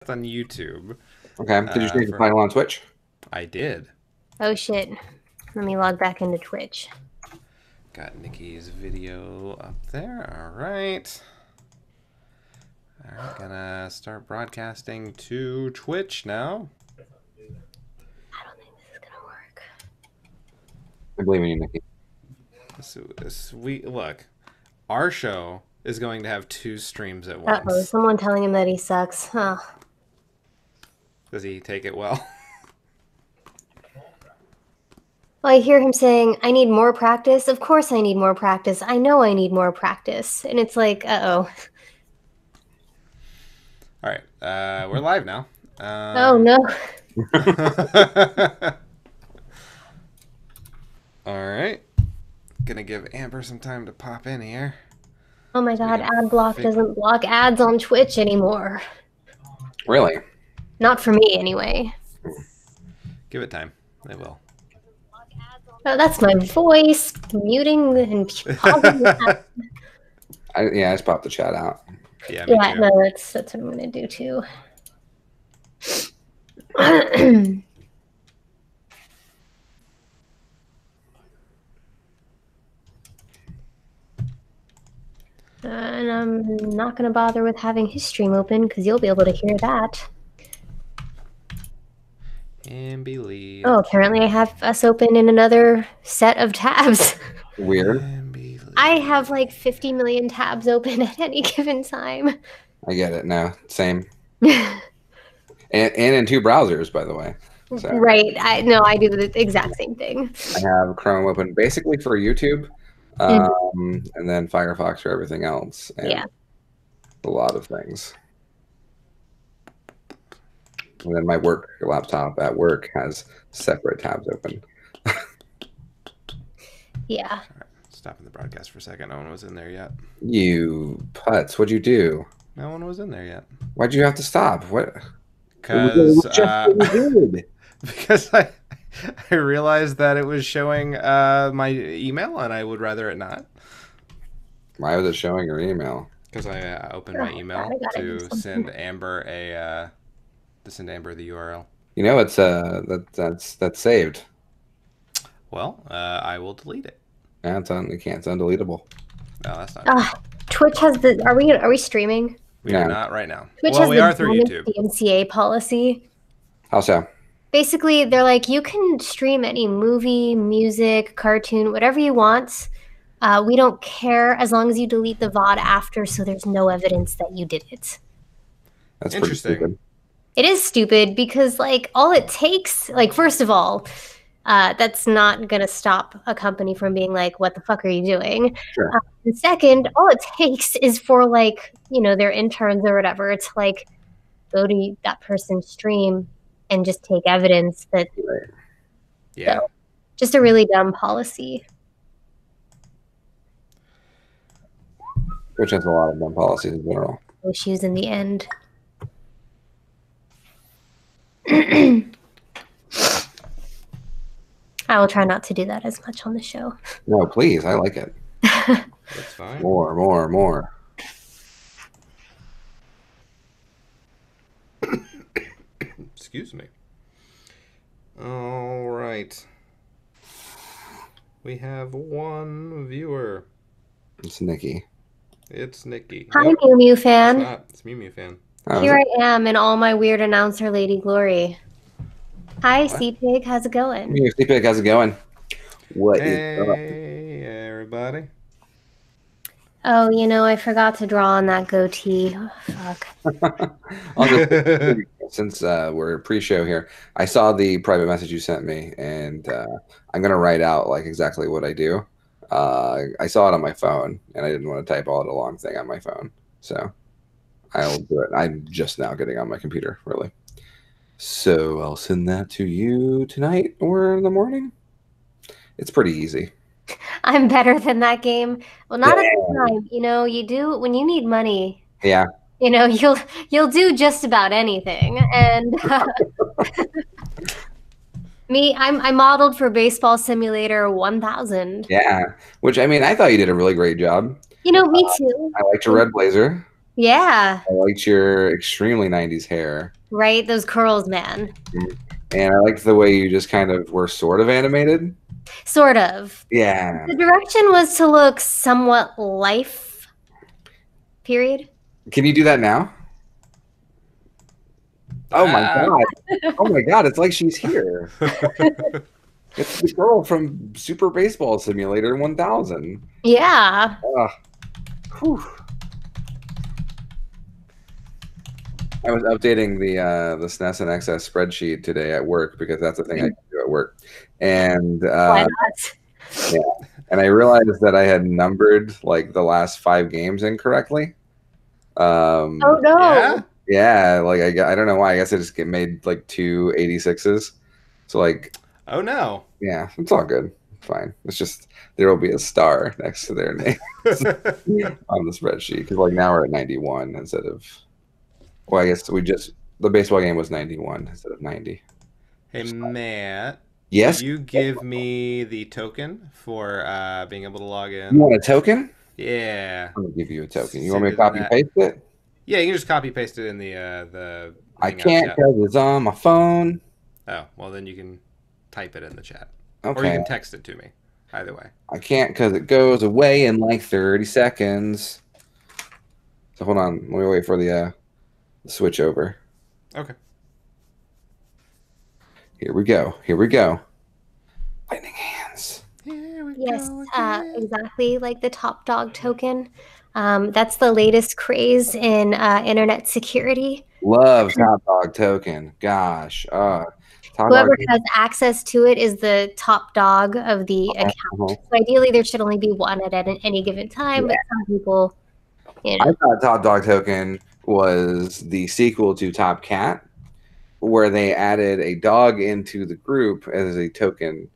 broadcast on YouTube. Okay. Did you change the title on Twitch? I did. Oh shit. Let me log back into Twitch. Got Nikki's video up there. All right. All right, gonna start broadcasting to Twitch now. I don't think this is gonna work. I believe in you, Nikki. Look, our show is going to have 2 streams at once. Uh-oh, someone telling him that he sucks. Oh. Does he take it well? Well, I hear him saying, I need more practice. Of course I need more practice. I know I need more practice. And it's like, uh-oh. All right, we're live now. Oh, no. All right. Gonna give Amber some time to pop in here. Oh my god, AdBlock doesn't block ads on Twitch anymore. Really? Not for me, anyway. Give it time. They will. Oh, that's my voice. Muting and pausing the ads. I just popped the chat out. Yeah, me too. No, that's what I'm gonna do too. And I'm not gonna bother with having his stream open because you'll be able to hear that. And believe. Oh, apparently I have us open in another set of tabs. Weird. I have like 50 million tabs open at any given time. I get it now. Same. and in 2 browsers, by the way. So Right. I do the exact same thing. I have Chrome open basically for YouTube, and then Firefox for everything else. And Yeah. a lot of things. And then my work laptop at work has separate tabs open. Yeah. All right, stopping the broadcast for a second. No one was in there yet. You putz, what'd you do? No one was in there yet. Why'd you have to stop? What? Because Good. because I realized that it was showing my email, and I would rather it not. Why was it showing your email? Because I opened my email I gotta do to something. send Amber the URL. You know, it's that's saved. Well, I will delete it. Yeah, it's undeletable. No, that's not. Twitch has the. Are we streaming? We No. are not right now. Twitch Well, has we the are through dumbest YouTube. DMCA policy. How so? Basically, they're like, you can stream any movie, music, cartoon, whatever you want. We don't care as long as you delete the VOD after, so there's no evidence that you did it. That's pretty Interesting. stupid. It is stupid because, like, all it takes, like, first of all, that's not going to stop a company from being like, what the fuck are you doing? Sure. And second, all it takes is for, like, their interns or whatever to, like, go to that person's stream and just take evidence that Yeah. So, just a really dumb policy. Which has a lot of dumb policies in general. Issues in the end. I will try not to do that as much on the show. No, please. I like it. That's fine. More. Excuse me. All right. We have 1 viewer. It's Nikki. It's Nikki. Hi, Nope, Mew Mew it's fan. not. It's Mew Mew fan. Here I am in all my weird announcer lady glory. Hi, C-Pig. How's it going? C-Pig, how's it going? What is up? Hey, everybody. Oh, I forgot to draw on that goatee. Oh, fuck. Since we're pre-show here, I saw the private message you sent me, and I'm gonna write out like exactly what I do. I saw it on my phone, and I didn't want to type all the long thing on my phone, so I'll do it. I'm just now getting on my computer, really. So I'll send that to you tonight or in the morning. It's pretty easy. I'm better than that game. Well, not at the time. You do when you need money. Yeah. You'll do just about anything. And I modeled for Baseball Simulator 1000. Yeah. Which, I mean, I thought you did a really great job. Me too. I liked your red blazer. Yeah. I liked your extremely 90s hair. Right? Those curls, man. And I liked the way you just kind of were sort of animated. Sort of. Yeah. The direction was to look somewhat life. Period. Can you do that now? Oh my god! Oh my god! It's like she's here. It's the girl from Super Baseball Simulator 1000. Yeah. Whew. I was updating the SNES and XS spreadsheet today at work because that's the thing I can do at work, and Why not? yeah, and I realized that I had numbered like the last 5 games incorrectly. Oh no. Yeah? Yeah, like I don't know why. I guess I just made like 2 86s. So like, Oh no. yeah, it's all good. Fine. It's just there will be a star next to their name on the spreadsheet because like now we're at 91 instead of. Well, I guess the baseball game was 91 instead of 90. Hey Matt. Yes. Can you give me the token for being able to log You in? want a token? Yeah. I'm gonna give you a token. You Send want me it to in copy that. paste it? Yeah, you can just copy paste it in the I Hangout can't chat. because it's on my phone. Oh, well then you can type it in the chat. Okay. Or you can text it to me. Either way. I can't because it goes away in like 30 seconds. So hold on. Let me wait for the switch over. Okay. Here we go. Here we go. Lightning hands. Here we Yes, go again. exactly like the top dog token. That's the latest craze in internet security. Love Top Dog token. Gosh. Top Whoever Dog. has access to it is the top dog of the account. Uh-huh. So ideally, there should only be one at any given time, but some people, you I know. thought Top Dog token was the sequel to Top Cat, where they added a dog into the group as a token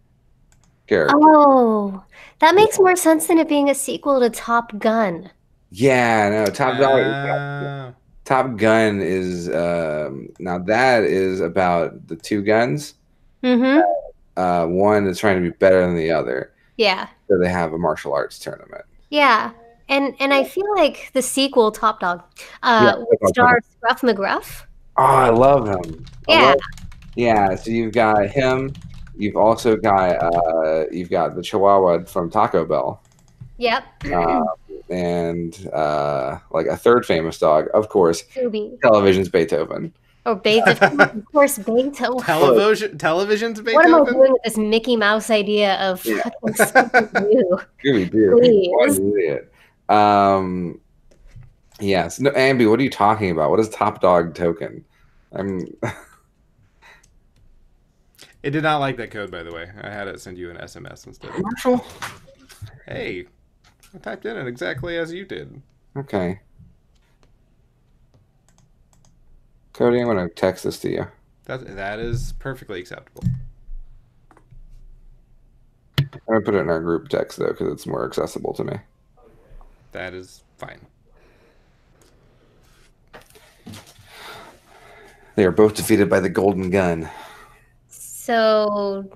character. Oh, that makes more sense than it being a sequel to Top Gun. Yeah, no, Top Dog. Oh. Top Gun is now that is about the 2 guns. Mm-hmm. One is trying to be better than the other, Yeah. so they have a martial arts tournament. Yeah. And I feel like the sequel, Top Dog, Yeah, would star Scruff McGruff. Oh, I love him. Yeah. Yeah, so you've got him. You've also got the Chihuahua from Taco Bell, Yep. and like a third famous dog, of course, Scooby. Television's Beethoven. Or Beethoven. Of course, Beethoven. Television's Beethoven? What am I doing with this Mickey Mouse idea of fucking Scooby-Doo? Scooby-Doo. Please. What an idiot. Yes. No, Ambi, what are you talking about? What is Top Dog token? It did not like that code, by the way. I had it send you an SMS instead. Marshall. Hey, I typed in it exactly as you did. Okay. Cody, I'm going to text this to you. That is perfectly acceptable. I'm going to put it in our group text, though, because it's more accessible to me. That is fine. They are both defeated by the golden gun. So,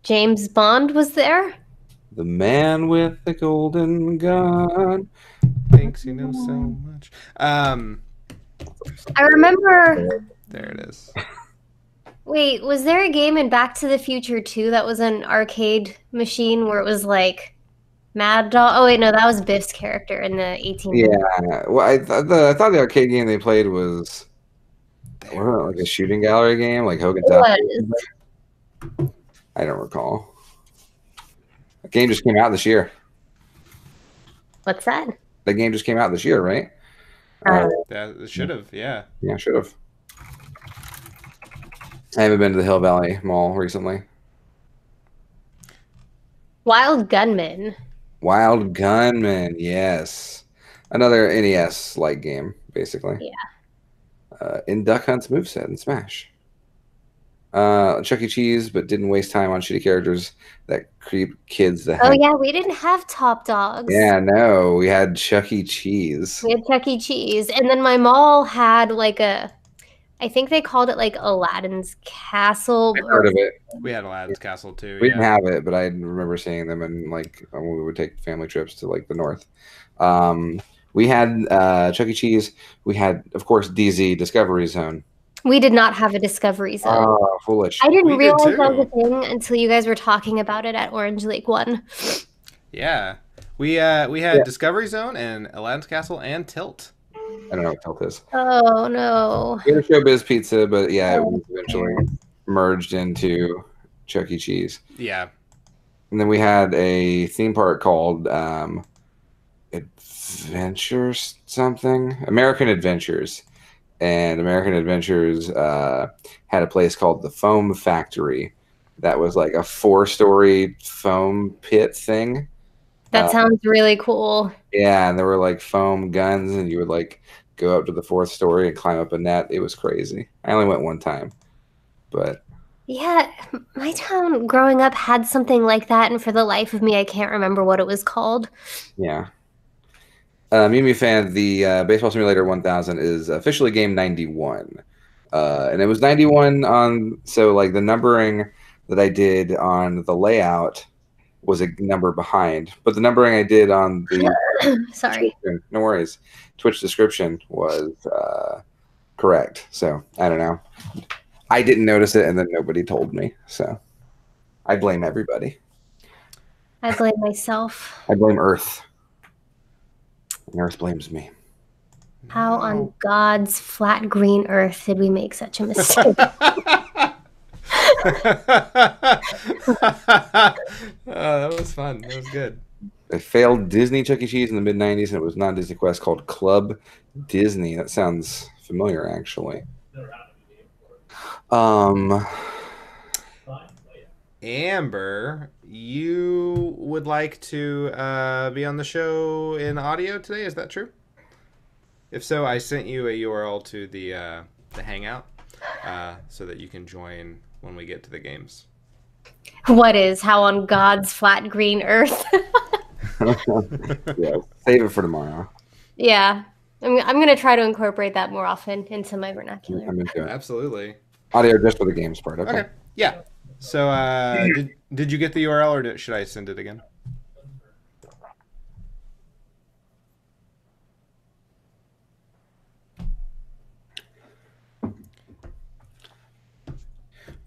James Bond was there? The man with the golden gun. Thinks he knows so much. I remember... There it is. Wait, was there a game in Back to the Future 2 that was an arcade machine where it was like Mad Dog? Oh wait, no, that was Biff's character in the 18. Yeah, well, I thought the arcade game they played was wasn't it like a shooting gallery game, like Hogan Tough? I don't recall. The game just came out this year. What's that? The game just came out this year, right? That should have, yeah. Yeah, should have. I haven't been to the Hill Valley Mall recently. Wild Gunman. Wild Gunman, yes. Another NES-like game, basically. Yeah. In Duck Hunt's moveset in Smash. Chuck E. Cheese, but didn't waste time on shitty characters that creep kids the heck. Oh yeah, we didn't have Top Dogs. Yeah, no, we had Chuck E. Cheese. We had Chuck E. Cheese. And then my mall had like I think they called it like Aladdin's Castle. I've heard of it. We had Aladdin's Castle too. We didn't have it, but I remember seeing them in like when we would take family trips to like the north. We had Chuck E. Cheese. We had, of course, DZ Discovery Zone. We did not have a Discovery Zone. Oh, foolish. I didn't We did realize that was too. a thing until you guys were talking about it at Orange Lake 1. Yeah. We had Discovery Zone and Aladdin's Castle and Tilt. I don't know what Tilt is. Oh, no. We had a Showbiz Pizza, but yeah, it was eventually merged into Chuck E. Cheese. Yeah. And then we had a theme park called Adventures something, American Adventures, and American Adventures had a place called the Foam Factory that was like a 4-story foam pit thing. That sounds really cool. Yeah, and there were like foam guns, and you would like go up to the 4th story and climb up a net. It was crazy. I only went one time, but Yeah, my town growing up had something like that, and for the life of me, I can't remember what it was called. yeah. Mew Mew fan, the Baseball Simulator 1000 is officially game 91. And it was 91 on, so like the numbering that I did on the layout was a number behind, but the numbering I did on the Sorry. no worries, Twitch description was correct. So I don't know. I didn't notice it, and then nobody told me. So I blame everybody. I blame myself. I blame Earth. And Earth blames me. How on God's flat green earth did we make such a mistake? That was fun. That was good. A failed Disney Chuck E. Cheese in the mid '90s, and it was not Disney Quest, called Club Disney. That sounds familiar, actually. Amber, you would like to be on the show in audio today? Is that true? If so, I sent you a URL to the Hangout so that you can join when we get to the games. What is how on God's flat green earth? Yeah, save it for tomorrow. Yeah, I'm gonna try to incorporate that more often into my vernacular. I'm into it. Absolutely. Audio just for the games part. Okay. Okay. Yeah. So, did you get the URL, or should I send it again?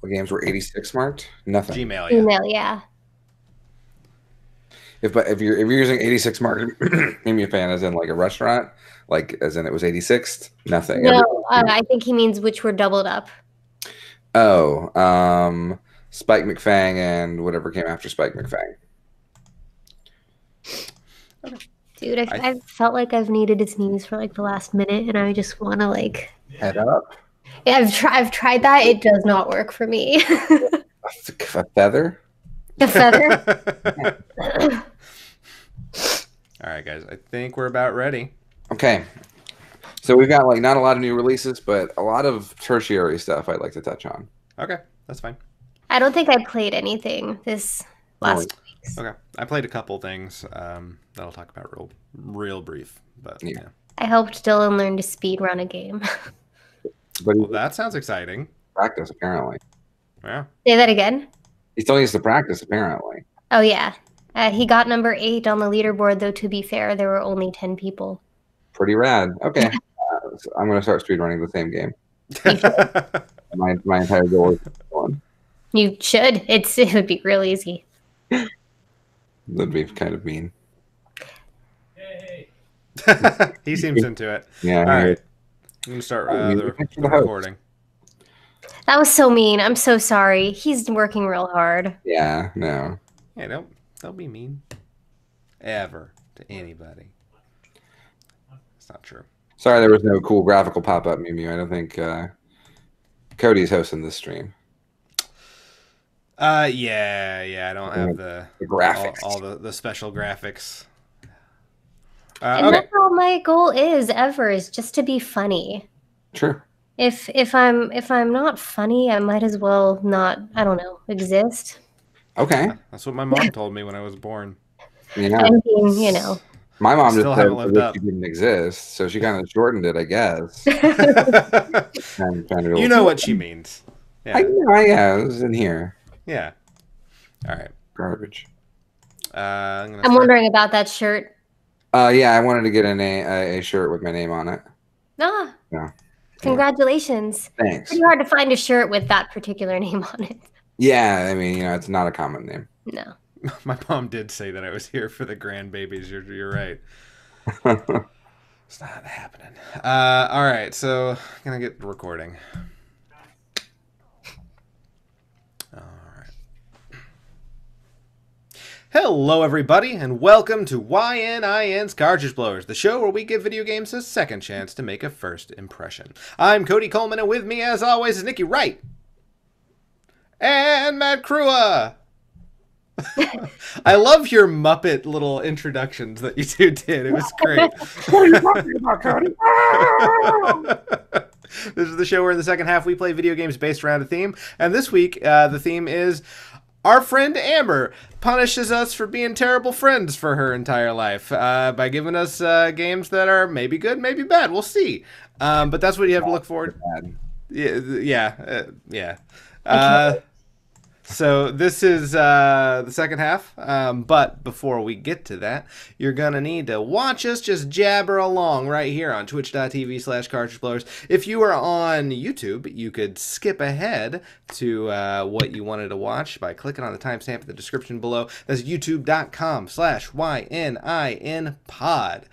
What games were 86 marked? Nothing. Gmail. Yeah. Email, yeah. If you're using 86 marked, Mew fan as in like a restaurant, like as in it was 86th, nothing. No, I think he means which were doubled up. Oh, Spike McFang and whatever came after Spike McFang. Dude, I've felt like I've needed to sneeze for like the last minute, and I just want to like. Head up. Yeah, I've tried that. It does not work for me. A feather. The feather. All right, guys. I think we're about ready. Okay. So we've got like not a lot of new releases, but a lot of tertiary stuff I'd like to touch on. Okay, that's fine. I don't think I played anything this last week. Okay, I played a couple things that I'll talk about real brief, but Yeah. yeah. I helped Dylan learn to speed run a game. But Well, that sounds exciting. practice apparently. Yeah. Say that again. He still needs to practice apparently. Oh yeah, he got number 8 on the leaderboard. Though to be fair, there were only 10 people. Pretty rad. Okay. So I'm gonna start speedrunning the same game. My entire goal is one. You should. It would be real easy. That'd be kind of mean. He seems into it. Yeah. All right. I'm going to start the recording. That was so mean. I'm so sorry. He's working real hard. Yeah. No. Hey, don't be mean. Ever to anybody. It's not true. Sorry, there was no cool graphical pop-up, Mew Mew. I don't think Cody's hosting this stream. Yeah. I don't have the graphics. all the special graphics. And Okay. that's all my goal is ever, is just to be funny. True. If I'm not funny, I might as well not, I don't know, exist. Okay. That's what my mom told me when I was born. You know, I mean, you know. my mom Still just said haven't lived that up. she didn't exist, so she kind of shortened it, I guess. You know what she means. I Yeah. know, yeah, it was in here. Yeah. All right. Garbage. I'm I'm wondering about that shirt. Yeah, I wanted to get a shirt with my name on it. Ah, Congratulations. Thanks. Pretty hard to find a shirt with that particular name on it. Yeah, I mean, it's not a common name. No. My mom did say that I was here for the grandbabies. You're right. It's not happening. All right, so I'm gonna get recording. All right. Hello, everybody, and welcome to YNIN's Cartridge Blowers, the show where we give video games a second chance to make a first impression. I'm Cody Coleman, and with me, as always, is Nikki Wright and Matt Crua. I love your Muppet little introductions that you two did. It was great. What are you talking about, Cody? This is the show where in the second half we play video games based around a theme. And this week, the theme is our friend Amber punishes us for being terrible friends for her entire life by giving us games that are maybe good, maybe bad. We'll see. But that's what you have to look forward to. Yeah. So this is the second half, but before we get to that, you're going to need to watch us just jabber along right here on twitch.tv/cartridgeblowers. If you are on YouTube, you could skip ahead to what you wanted to watch by clicking on the timestamp in the description below. That's youtube.com/YNINpod.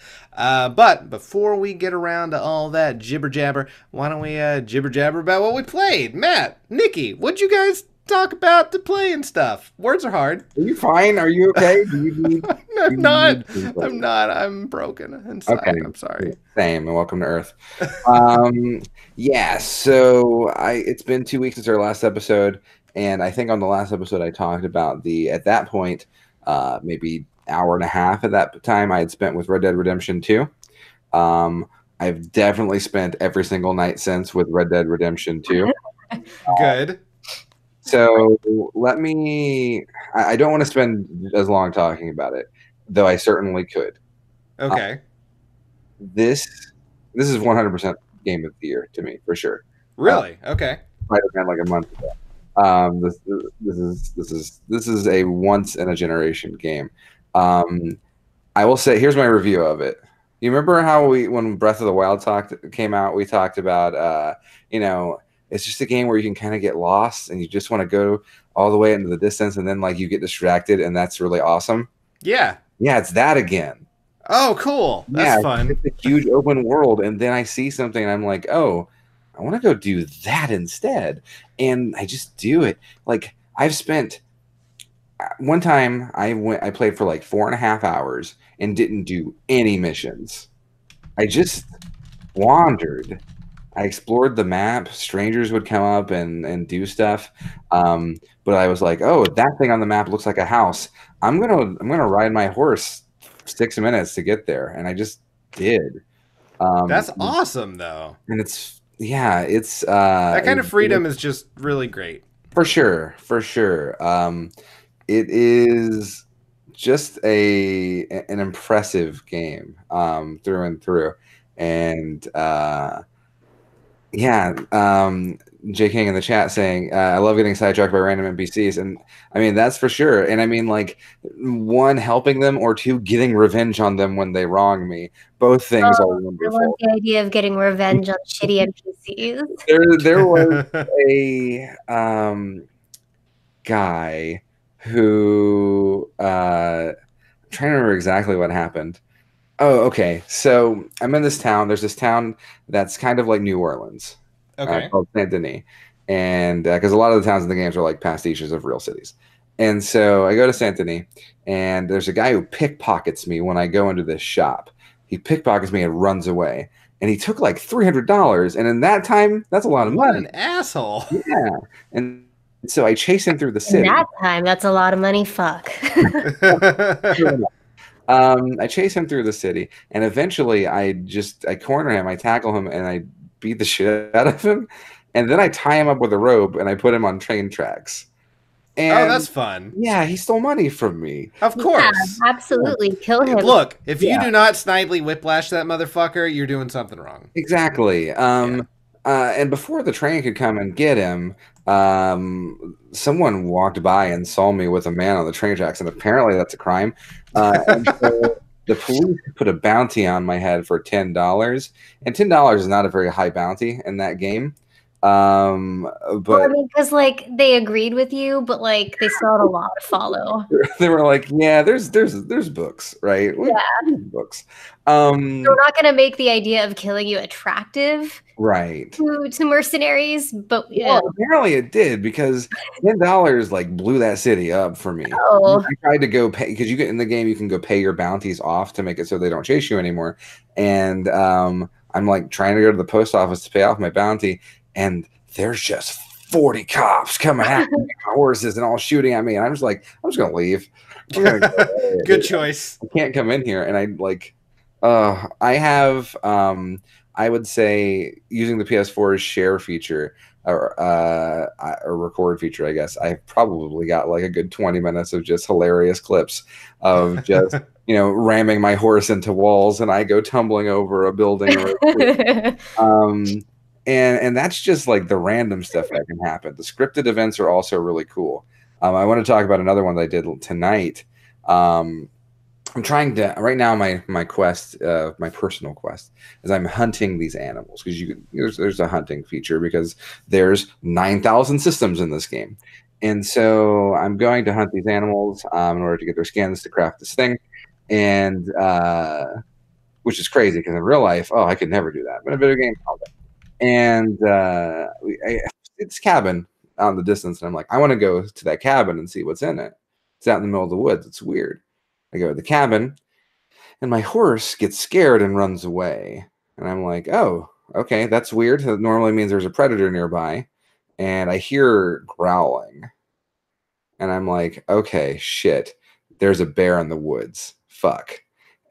But before we get around to all that jibber jabber, why don't we jibber jabber about what we played? Matt, Nikki, what'd you guys talk about the play and stuff? Words are hard. Are you fine? Are you okay? Do you need, I'm not. I'm broken inside. Okay. I'm sorry. Same, and welcome to Earth. Yeah, so it's been 2 weeks since our last episode, and I think on the last episode I talked about at that point, maybe hour and a half at that time I had spent with Red Dead Redemption 2. I've definitely spent every single night since with Red Dead Redemption 2. Good. So I don't want to spend as long talking about it, though I certainly could. Okay. This is 100% game of the year to me, for sure. Really? Okay. Might have been like a month ago. This is a once in a generation game. I will say, here's my review of it. You remember how when Breath of the Wild came out, we talked about it's just a game where you can kind of get lost and you just want to go all the way into the distance, and then like you get distracted, and that's really awesome. Yeah. Yeah, it's that again. Oh, cool. That's fun. It's a huge open world, and then I see something and I'm like, oh, I want to go do that instead. And I just do it. Like, I've spent one time I played for like 4.5 hours and didn't do any missions. I just wandered. I explored the map. Strangers would come up and do stuff, but I was like, "Oh, that thing on the map looks like a house. I'm gonna ride my horse 6 minutes to get there," and I just did. That's awesome, though. And it's that kind of freedom is just really great. For sure. It is just an impressive game through and through, and. J King in the chat saying, I love getting sidetracked by random NPCs. And I mean, that's for sure. And I mean, like, one, helping them, or two, getting revenge on them when they wrong me. Both things are wonderful. I love the idea of getting revenge on shitty NPCs. There was a guy who I'm trying to remember exactly what happened. Oh, okay. So I'm in this town. There's this town that's kind of like New Orleans, called Saint Denis, and because a lot of the towns in the games are like pastiches of real cities. And so I go to Saint Denis, and there's a guy who pickpockets me when I go into this shop. He pickpockets me and runs away, and he took like $300. And in that time, that's a lot of money. What an asshole! Yeah, and so I chase him through the city. In that time, that's a lot of money. Fuck. I chase him through the city, and eventually I corner him, I tackle him, and I beat the shit out of him, and then I tie him up with a rope and I put him on train tracks. And that's fun. Yeah, he stole money from me. Of course. Yeah, absolutely. Kill him. Look, if you do not Snidely Whiplash that motherfucker, you're doing something wrong. Exactly. And before the train could come and get him, someone walked by and saw me with a man on the train tracks, and apparently that's a crime. And so the police put a bounty on my head for $10, and $10 is not a very high bounty in that game. Well, I But mean, because like they agreed with you, but like they still had a law to follow. they were like, "Yeah, there's books, right? Yeah. Books." We're not going to make the idea of killing you attractive Right. to mercenaries, but yeah. Well, apparently it did, because $10 like blew that city up for me. Oh. I tried to go pay, because you get in the game, you can go pay your bounties off to make it so they don't chase you anymore. And I'm like trying to go to the post office to pay off my bounty, and there's just 40 cops coming at me, horses and all shooting at me, and I'm just like, I'm just gonna leave. I'm gonna go. Good choice. I can't come in here, and I like, I have I would say, using the PS4's share feature, or record feature, I guess, I've probably got like a good 20 minutes of just hilarious clips of just, ramming my horse into walls and I go tumbling over a building. And that's just like the random stuff that can happen. The scripted events are also really cool. I want to talk about another one that I did tonight. I'm trying to right now. My quest, my personal quest, is I'm hunting these animals, because there's a hunting feature, because there's 9,000 systems in this game, and so I'm going to hunt these animals in order to get their skins to craft this thing, and which is crazy, because in real life, I could never do that, but in a video game, I'll do it. And it's cabin out in the distance, and I'm like, I want to go to that cabin and see what's in it. It's out in the middle of the woods. It's weird. I go to the cabin, and my horse gets scared and runs away. And I'm like, oh, okay, that's weird. That normally means there's a predator nearby. And I hear growling. And I'm like, okay, shit. There's a bear in the woods. Fuck.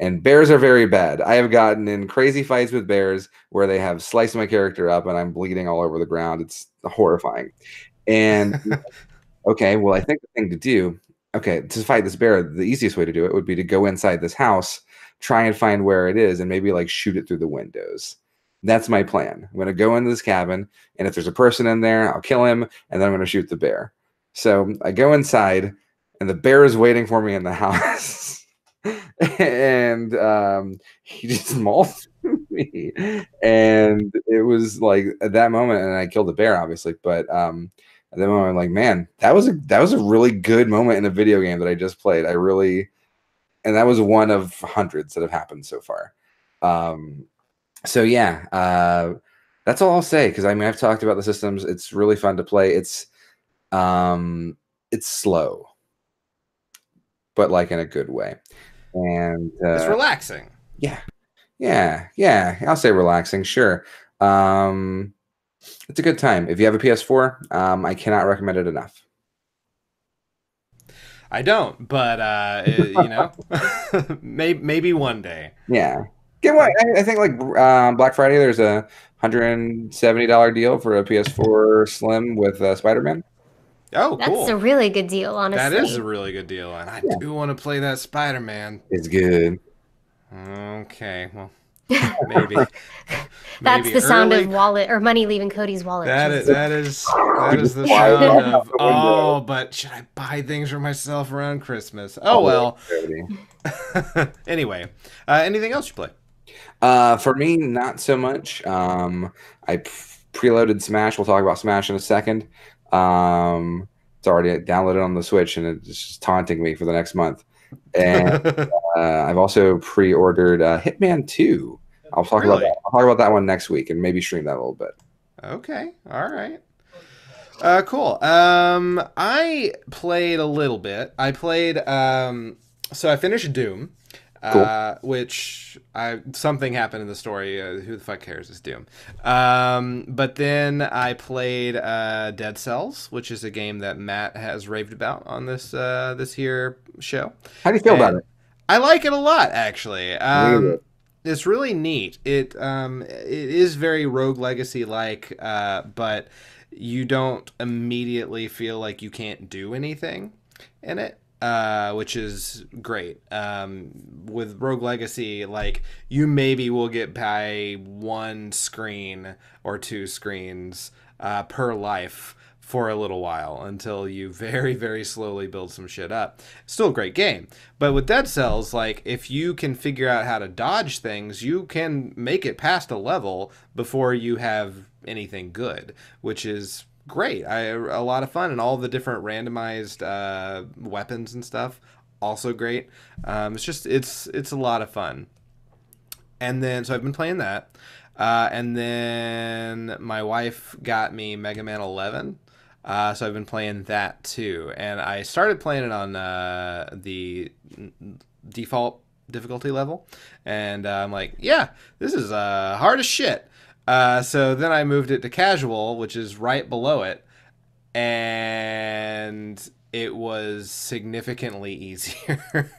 And bears are very bad. I have gotten in crazy fights with bears where they have sliced my character up and I'm bleeding all over the ground. It's horrifying. And okay, well, I think the thing to do, to fight this bear, the easiest way to do it would be to go inside this house, try and find where it is, and maybe like shoot it through the windows. That's my plan. I'm going to go into this cabin, and if there's a person in there, I'll kill him, and then I'm going to shoot the bear. So I go inside, and the bear is waiting for me in the house. And he just mauls me. And it was like at that moment, and I killed the bear, obviously, but at that moment, I'm like, man, that was a really good moment in a video game that I just played. And that was one of hundreds that have happened so far. So yeah, that's all I'll say, because I mean, I've talked about the systems. It's really fun to play. It's slow, but like in a good way, and it's relaxing. Yeah. I'll say relaxing, sure. It's a good time. If you have a PS4, I cannot recommend it enough. I don't, but maybe one day. Yeah. I think like Black Friday, there's a $170 deal for a PS4 Slim with Spider-Man. Oh, cool. That's a really good deal, honestly. That is a really good deal, and I do want to play that Spider-Man. It's good. Okay, well, maybe. That's the sound of wallet or money leaving Cody's wallet. That is the sound of, but should I buy things for myself around Christmas? Oh, well. Anyway, anything else you play? For me, not so much. I preloaded Smash. We'll talk about Smash in a second. It's already downloaded on the Switch, and it's just taunting me for the next month. And I've also pre-ordered Hitman 2. I'll talk about that. I'll talk about that one next week, and maybe stream that a little bit. Okay, all right. Cool. I played a little bit. I played. So I finished Doom. Cool. Which something happened in the story. Who the fuck cares? It's Doom. But then I played Dead Cells, which is a game that Matt has raved about on this here show. How do you feel about it? I like it a lot, actually. It's really neat. It is very Rogue Legacy like, but you don't immediately feel like you can't do anything in it. Which is great. With Rogue Legacy, like, you maybe will get by one screen or two screens per life for a little while until you very, very slowly build some shit up. Still a great game. But with Dead Cells, like, if you can figure out how to dodge things, you can make it past a level before you have anything good, which is great. A lot of fun, and all the different randomized weapons and stuff, also great. It's a lot of fun. And then, so I've been playing that. And then my wife got me Mega Man 11. So I've been playing that too. And I started playing it on the default difficulty level. And I'm like, yeah, this is hard as shit. So then I moved it to casual, which is right below it. And it was significantly easier.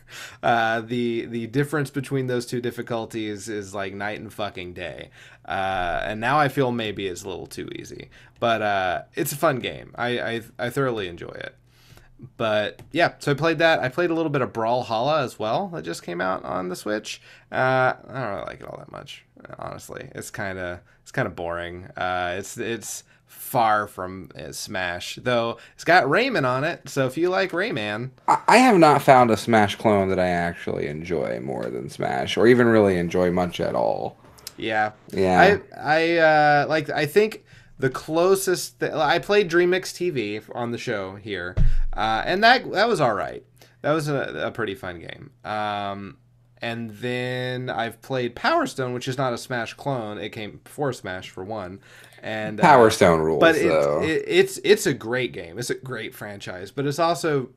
The difference between those two difficulties is like night and fucking day. And now I feel maybe it's a little too easy. But it's a fun game. I thoroughly enjoy it. But yeah, so I played that. I played a little bit of Brawlhalla as well that just came out on the Switch. I don't really like it all that much, honestly. It's kind of boring. It's far from Smash, though it's got Rayman on it, so if you like Rayman... I have not found a Smash clone that I actually enjoy more than Smash, or even really enjoy much at all. Yeah. Yeah. I think the closest... I played DreamMix TV on the show here, and that was alright. That was a pretty fun game. And then I've played Power Stone, which is not a Smash clone. It came before Smash, for one. And Power Stone rules, but though. It's a great game. It's a great franchise, but it's also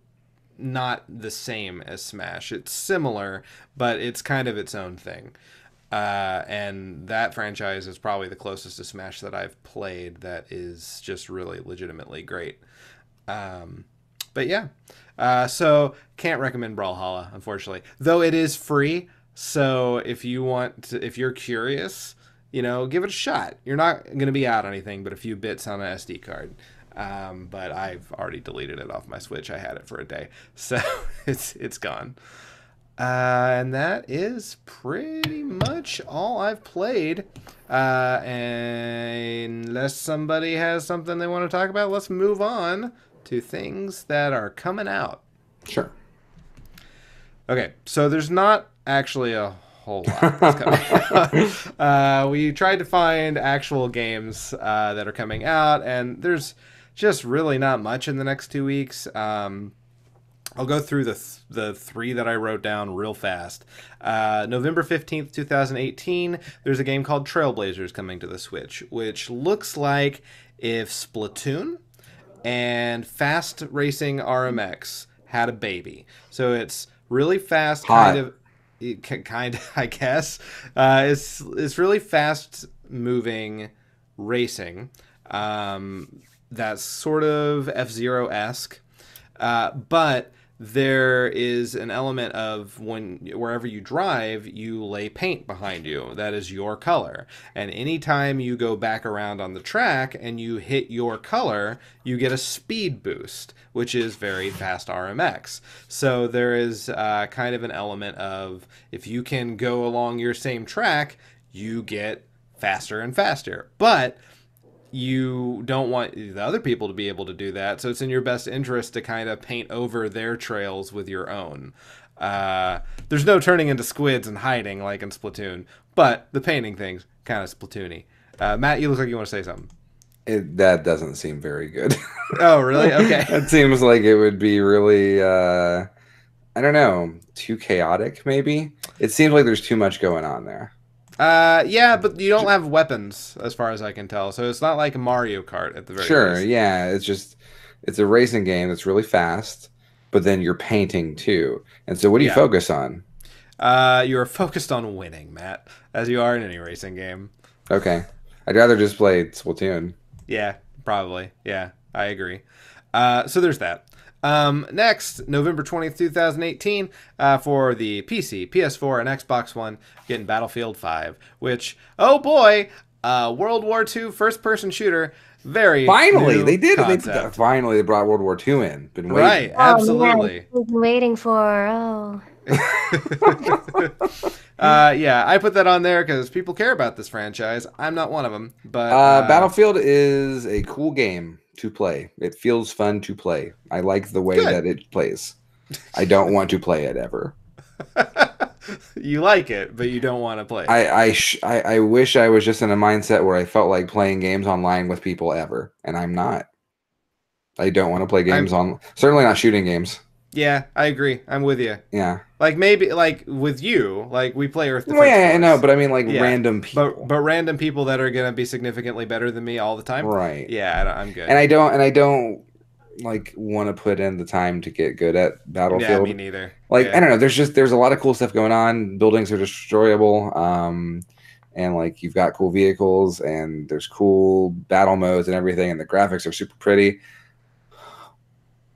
not the same as Smash. It's similar, but it's kind of its own thing. And that franchise is probably the closest to Smash that I've played that is just really legitimately great. But yeah. So can't recommend Brawlhalla, unfortunately. Though it is free, so if you're curious, give it a shot. You're not going to be out on anything but a few bits on an SD card. But I've already deleted it off my Switch. I had it for a day, so it's gone. And that is pretty much all I've played. And unless somebody has something they want to talk about, let's move on to things that are coming out. Sure. Okay, so there's not actually a whole lot that's coming out. We tried to find actual games that are coming out, and there's just really not much in the next 2 weeks. I'll go through the three that I wrote down real fast. November 15th, 2018, there's a game called Trailblazers coming to the Switch, which looks like if Splatoon and Fast Racing RMX had a baby. So it's really fast, kind of, I guess. It's really fast moving racing. That's sort of F-Zero-esque. But there is an element of wherever you drive, you lay paint behind you. That is your color. And anytime you go back around on the track and you hit your color, you get a speed boost, which is very fast RMX. So there is kind of an element of if you can go along your same track, you get faster and faster. But you don't want the other people to be able to do that, so it's in your best interest to kind of paint over their trails with your own. There's no turning into squids and hiding like in Splatoon, but the painting thing's kind of Splatoony. Matt, you look like you want to say something. That doesn't seem very good. Oh, really? Okay. It seems like it would be really, I don't know, too chaotic, maybe? It seems like there's too much going on there. Yeah, but you don't have weapons, as far as I can tell, so it's not like Mario Kart at the very least. Sure, yeah, it's a racing game that's really fast, but then you're painting too. And so what do you focus on? You're focused on winning, Matt, as you are in any racing game. Okay. I'd rather just play Splatoon. Yeah, probably. Yeah, I agree. So there's that. Next, November 20th, 2018, for the PC, PS4, and Xbox One, getting Battlefield 5, which, oh boy, World War II first-person shooter, finally, they did it. Concept. Finally, they brought World War II in. Been waiting. Right, absolutely. We've been waiting for, yeah, I put that on there because people care about this franchise. I'm not one of them, but Battlefield is a cool game. to play. It feels fun to play. I like the way Good. that it plays. I don't want to play it ever. You like it, but you don't want to play it. I wish I was just in a mindset where I felt like playing games online with people ever, and I'm not. I don't want to play games certainly not shooting games. Yeah, I agree. I'm with you. Yeah. Like maybe like with you, like we play Earth Defense Well, yeah, I Force. know, but I mean like random people. But random people that are gonna be significantly better than me all the time. Right. Yeah, I'm good. And I don't like want to put in the time to get good at Battlefield. Yeah, me neither. Like I don't know, there's a lot of cool stuff going on. Buildings are destroyable. And like you've got cool vehicles and there's cool battle modes and everything, and the graphics are super pretty.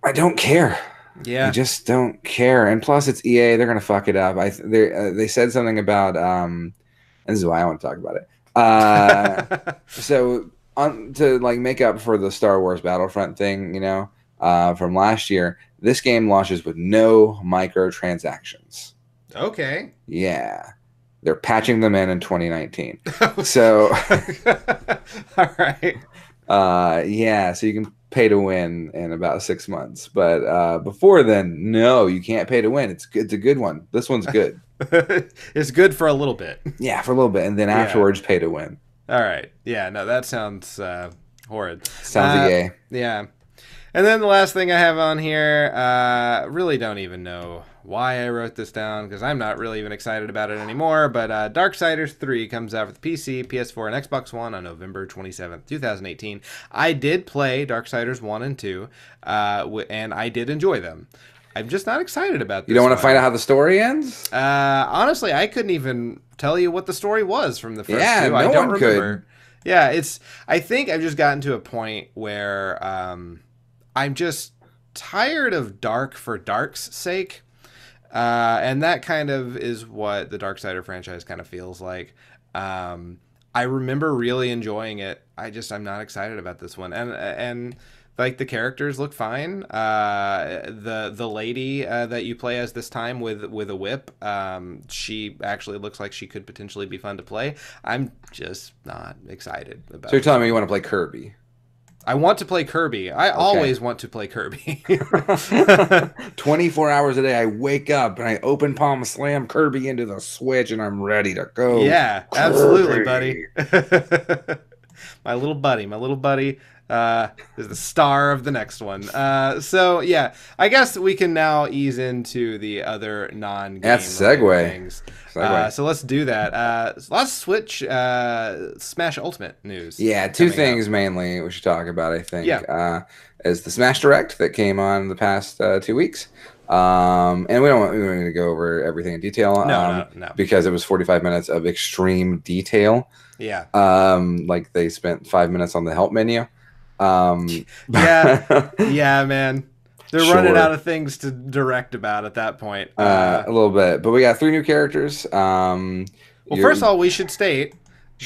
I don't care. Yeah, I just don't care. And plus, it's EA. They're gonna fuck it up. They said something about and this is why I want to talk about it. So to like make up for the Star Wars Battlefront thing, from last year, this game launches with no microtransactions. Okay. Yeah, they're patching them in 2019. So, all right. yeah, so you can pay to win in about 6 months, but before then, no, you can't pay to win. It's a good one. This one's good. It's good for a little bit. Yeah, for a little bit, and then afterwards, pay to win. All right. Yeah. No, that sounds horrid. Sounds EA. Yeah. And then the last thing I have on here, really don't even know why I wrote this down because I'm not really even excited about it anymore. But Darksiders 3 comes out for the PC, PS4, and Xbox One on November 27th, 2018. I did play Darksiders 1 and 2, and I did enjoy them. I'm just not excited about this. You don't want to find out how the story ends? Honestly, I couldn't even tell you what the story was from the first two. No I don't one remember. could. Yeah, I think I've just gotten to a point where I'm just tired of dark for dark's sake. And that kind of is what the Darksider franchise kind of feels like. I remember really enjoying it. I'm not excited about this one. And like the characters look fine. The lady that you play as this time with a whip, she actually looks like she could potentially be fun to play. I'm just not excited about it. So you're telling me you want to play Kirby? I want to play Kirby. I always want to play Kirby. 24 hours a day, I wake up and I open palm slam Kirby into the Switch and I'm ready to go. Yeah, absolutely, buddy. My little buddy is the star of the next one. So yeah, I guess we can now ease into the other non-game things. So let's do that. Let's switch Smash Ultimate news. Yeah, two things mainly we should talk about, I think. Yeah. Is the Smash Direct that came on the past 2 weeks. And we don't want to go over everything in detail. No. Because it was 45 minutes of extreme detail. Yeah. Like they spent 5 minutes on the help menu. Yeah, man. They're running out of things to direct about at that point. A little bit, but we got 3 new characters. Well, first of all, we should state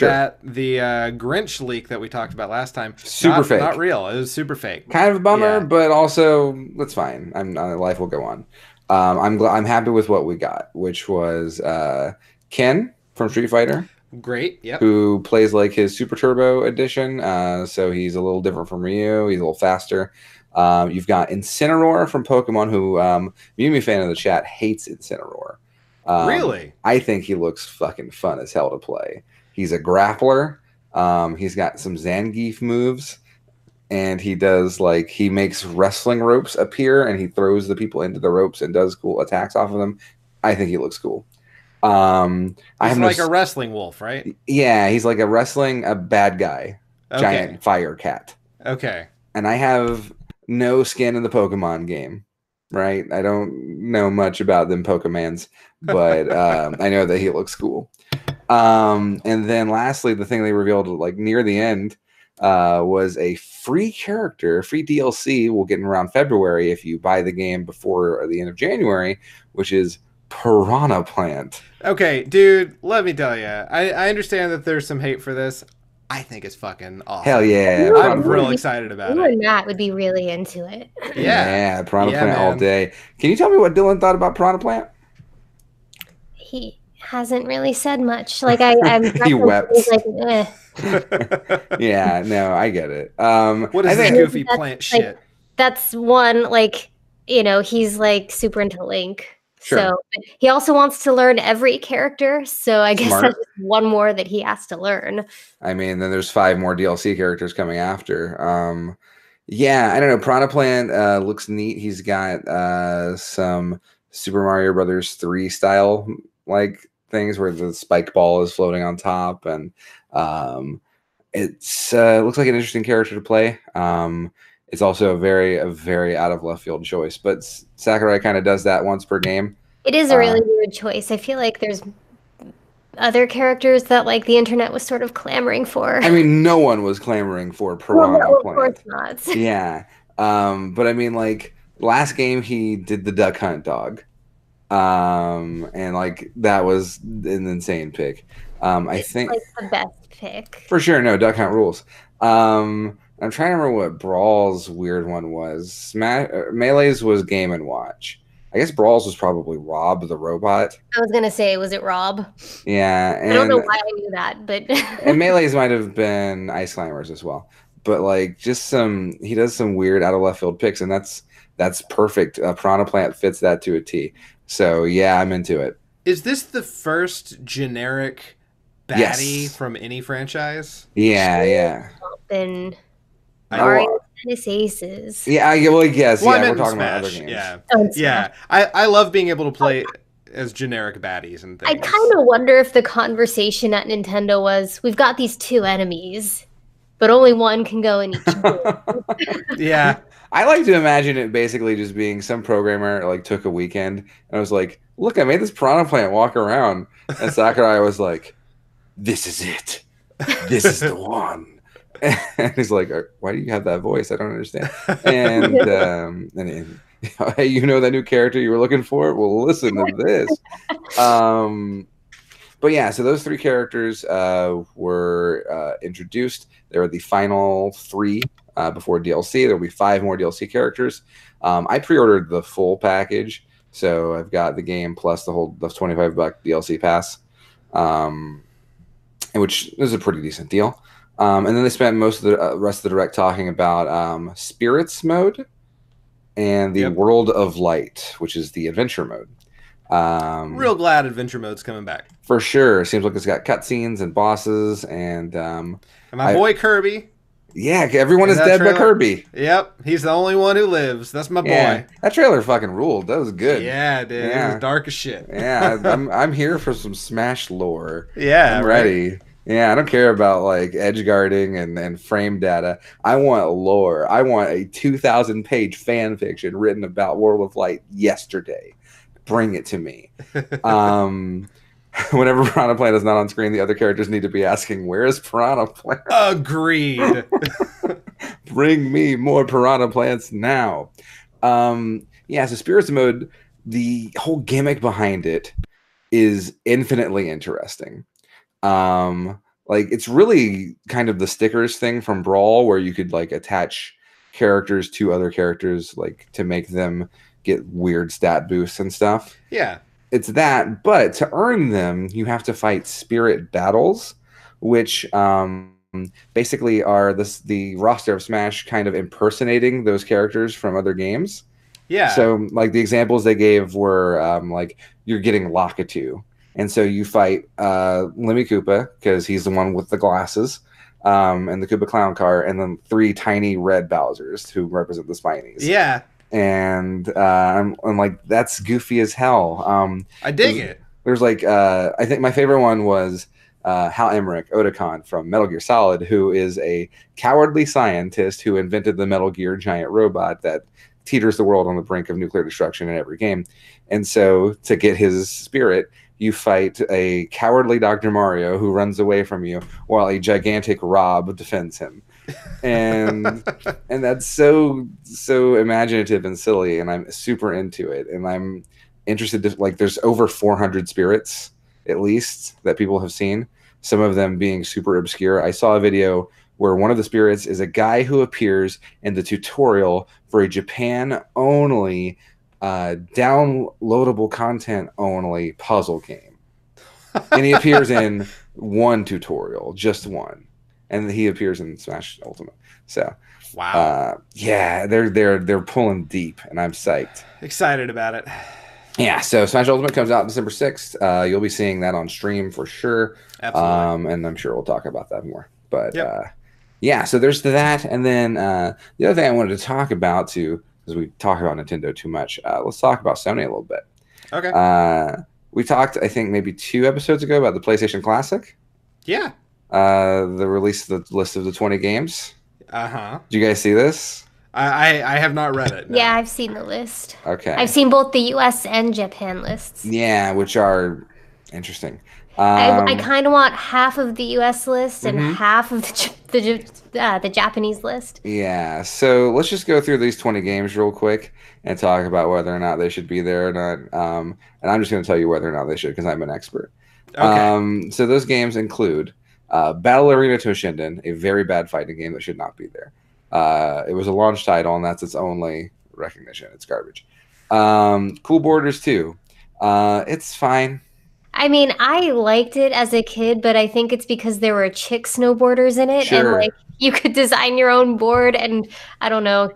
that the Grinch leak that we talked about last time, fake, not real. It was super fake. Kind of a bummer, but also that's fine. Life will go on. I'm happy with what we got, which was Ken from Street Fighter. Great, yep. Who plays like his Super Turbo edition, so he's a little different from Ryu. He's a little faster. You've got Incineroar from Pokemon, who Mimi fan of the chat hates Incineroar. Really? I think he looks fucking fun as hell to play. He's a grappler. He's got some Zangief moves, and he makes wrestling ropes appear, and he throws the people into the ropes and does cool attacks off of them. I think he looks cool. He's like a wrestling wolf, right? Yeah, he's like a bad guy, giant fire cat. Okay. And I have no skin in the Pokemon game, right? I don't know much about them Pokemans, but I know that he looks cool. And then lastly, the thing they revealed like near the end was a free character, free DLC. We'll get in around February if you buy the game before the end of January, which is Piranha Plant. Okay, dude, let me tell you. I understand that there's some hate for this. I think it's fucking awesome. Hell yeah. I'm real excited about it. You and Matt would be really into it. Yeah, Piranha Plant all day. Can you tell me what Dylan thought about Piranha Plant? hasn't really said much. Like I'm He wept. like, eh. Yeah, no, I get it. What is I this think goofy That's, plant like, shit? That's one, like, he's like super into Link. Sure. So he also wants to learn every character. So I guess Smart. that's just one more that he has to learn. I mean, then there's 5 more DLC characters coming after. Yeah, I don't know. Piranha Plant looks neat. He's got some Super Mario Brothers 3 style like things where the spike ball is floating on top, and it's looks like an interesting character to play. It's also a very out of left field choice, but Sakurai kind of does that once per game. It is a really weird choice. I feel like there's other characters that like the internet was sort of clamoring for. I mean, no one was clamoring for Piranha no, of Plant. course not. Yeah. But I mean, like, last game he did the Duck Hunt dog. And like that was an insane pick. I think like the best pick. For sure, no, Duck Hunt rules. I'm trying to remember what Brawl's weird one was. Melee's was Game and Watch. I guess Brawl's was probably Rob the robot. I was gonna say, was it Rob? Yeah, and I don't know why I knew that, but and Melee's might have been Ice Climbers as well. But like, he does some weird out of left field picks, and that's perfect. Piranha Plant fits that to a T. So yeah, I'm into it. Is this the first generic baddie from any franchise? Yeah. Then Mario Tennis Aces. Yeah, well, I guess. Well, yeah, we're talking about other games. Yeah. I love being able to play as generic baddies and things. I kind of wonder if the conversation at Nintendo was, we've got these 2 enemies, but only one can go in each room. Yeah. I like to imagine it basically just being some programmer like took a weekend and was like, look, I made this Piranha Plant walk around. And Sakurai was like, this is it. This is the one. And he's like, why do you have that voice? I don't understand. And hey, you know that new character you were looking for? Well, listen to this. But yeah, so those 3 characters were introduced. They were the final 3 before DLC. There'll be 5 more DLC characters. I pre-ordered the full package, so I've got the game plus the $25 DLC pass, which is a pretty decent deal. And then they spent most of the rest of the direct talking about Spirits mode and the World of Light, which is the adventure mode. Real glad adventure mode's coming back. For sure. Seems like it's got cutscenes and bosses and my boy Kirby. Yeah, everyone is dead but Kirby. Yep, he's the only one who lives. That's my boy. That trailer fucking ruled. That was good. Yeah, dude. Yeah. It was dark as shit. Yeah, I'm here for some Smash lore. Yeah, I'm ready. Yeah, I don't care about like edge guarding and frame data. I want lore. I want a 2,000-page fan fiction written about World of Light yesterday. Bring it to me. Whenever Piranha Plant is not on screen, the other characters need to be asking, where is Piranha Plant? Agreed. Bring me more Piranha Plants now. So Spirits mode, the whole gimmick behind it is infinitely interesting. Like, it's really kind of the stickers thing from Brawl, where you could like attach characters to other characters, like to make them get weird stat boosts and stuff. Yeah. It's that, but to earn them, you have to fight spirit battles, which basically are the roster of Smash kind of impersonating those characters from other games. Yeah. So, like, the examples they gave were like you're getting Lakitu, and so you fight Lemmy Koopa because he's the one with the glasses, and the Koopa Clown Car, and then 3 tiny red Bowsers who represent the Spinies. Yeah. And I'm like, that's goofy as hell. I dig it. There's like, I think my favorite one was Hal Emmerich, Otakon from Metal Gear Solid, who is a cowardly scientist who invented the Metal Gear giant robot that teeters the world on the brink of nuclear destruction in every game. And so to get his spirit, you fight a cowardly Dr. Mario who runs away from you while a gigantic Rob defends him. And that's so imaginative and silly, and I'm super into it. And I'm interested to, like, there's over 400 spirits at least that people have seen, some of them being super obscure. I saw a video where one of the spirits is a guy who appears in the tutorial for a Japan only downloadable content only puzzle game. and he appears in one tutorial, just one, and he appears in Smash Ultimate. So, Wow. yeah, they're pulling deep, and I'm psyched. Excited about it. Yeah, so Smash Ultimate comes out December 6th. You'll be seeing that on stream for sure. Absolutely. And I'm sure we'll talk about that more. But Yep. yeah, so there's that. And then the other thing I wanted to talk about too, because we talk about Nintendo too much, let's talk about Sony a little bit. Okay. We talked, I think, maybe 2 episodes ago about the PlayStation Classic. Yeah. The release of the list of the 20 games. Uh-huh. Did you guys see this? I have not read it. No. Yeah, I've seen the list. Okay. I've seen both the US and Japan lists. Yeah, which are interesting. I kind of want half of the US list and Mhm. half of the Japanese list. Yeah, so let's just go through these 20 games real quick and talk about whether or not they should be there or not. And I'm just going to tell you whether or not they should because I'm an expert. Okay. So those games include Battle Arena Toshinden, a very bad fighting game that should not be there. It was a launch title, and that's its only recognition. It's garbage. Cool Borders 2. It's fine. I mean, I liked it as a kid, but I think it's because there were chick snowboarders in it, and Sure. like you could design your own board, and I don't know.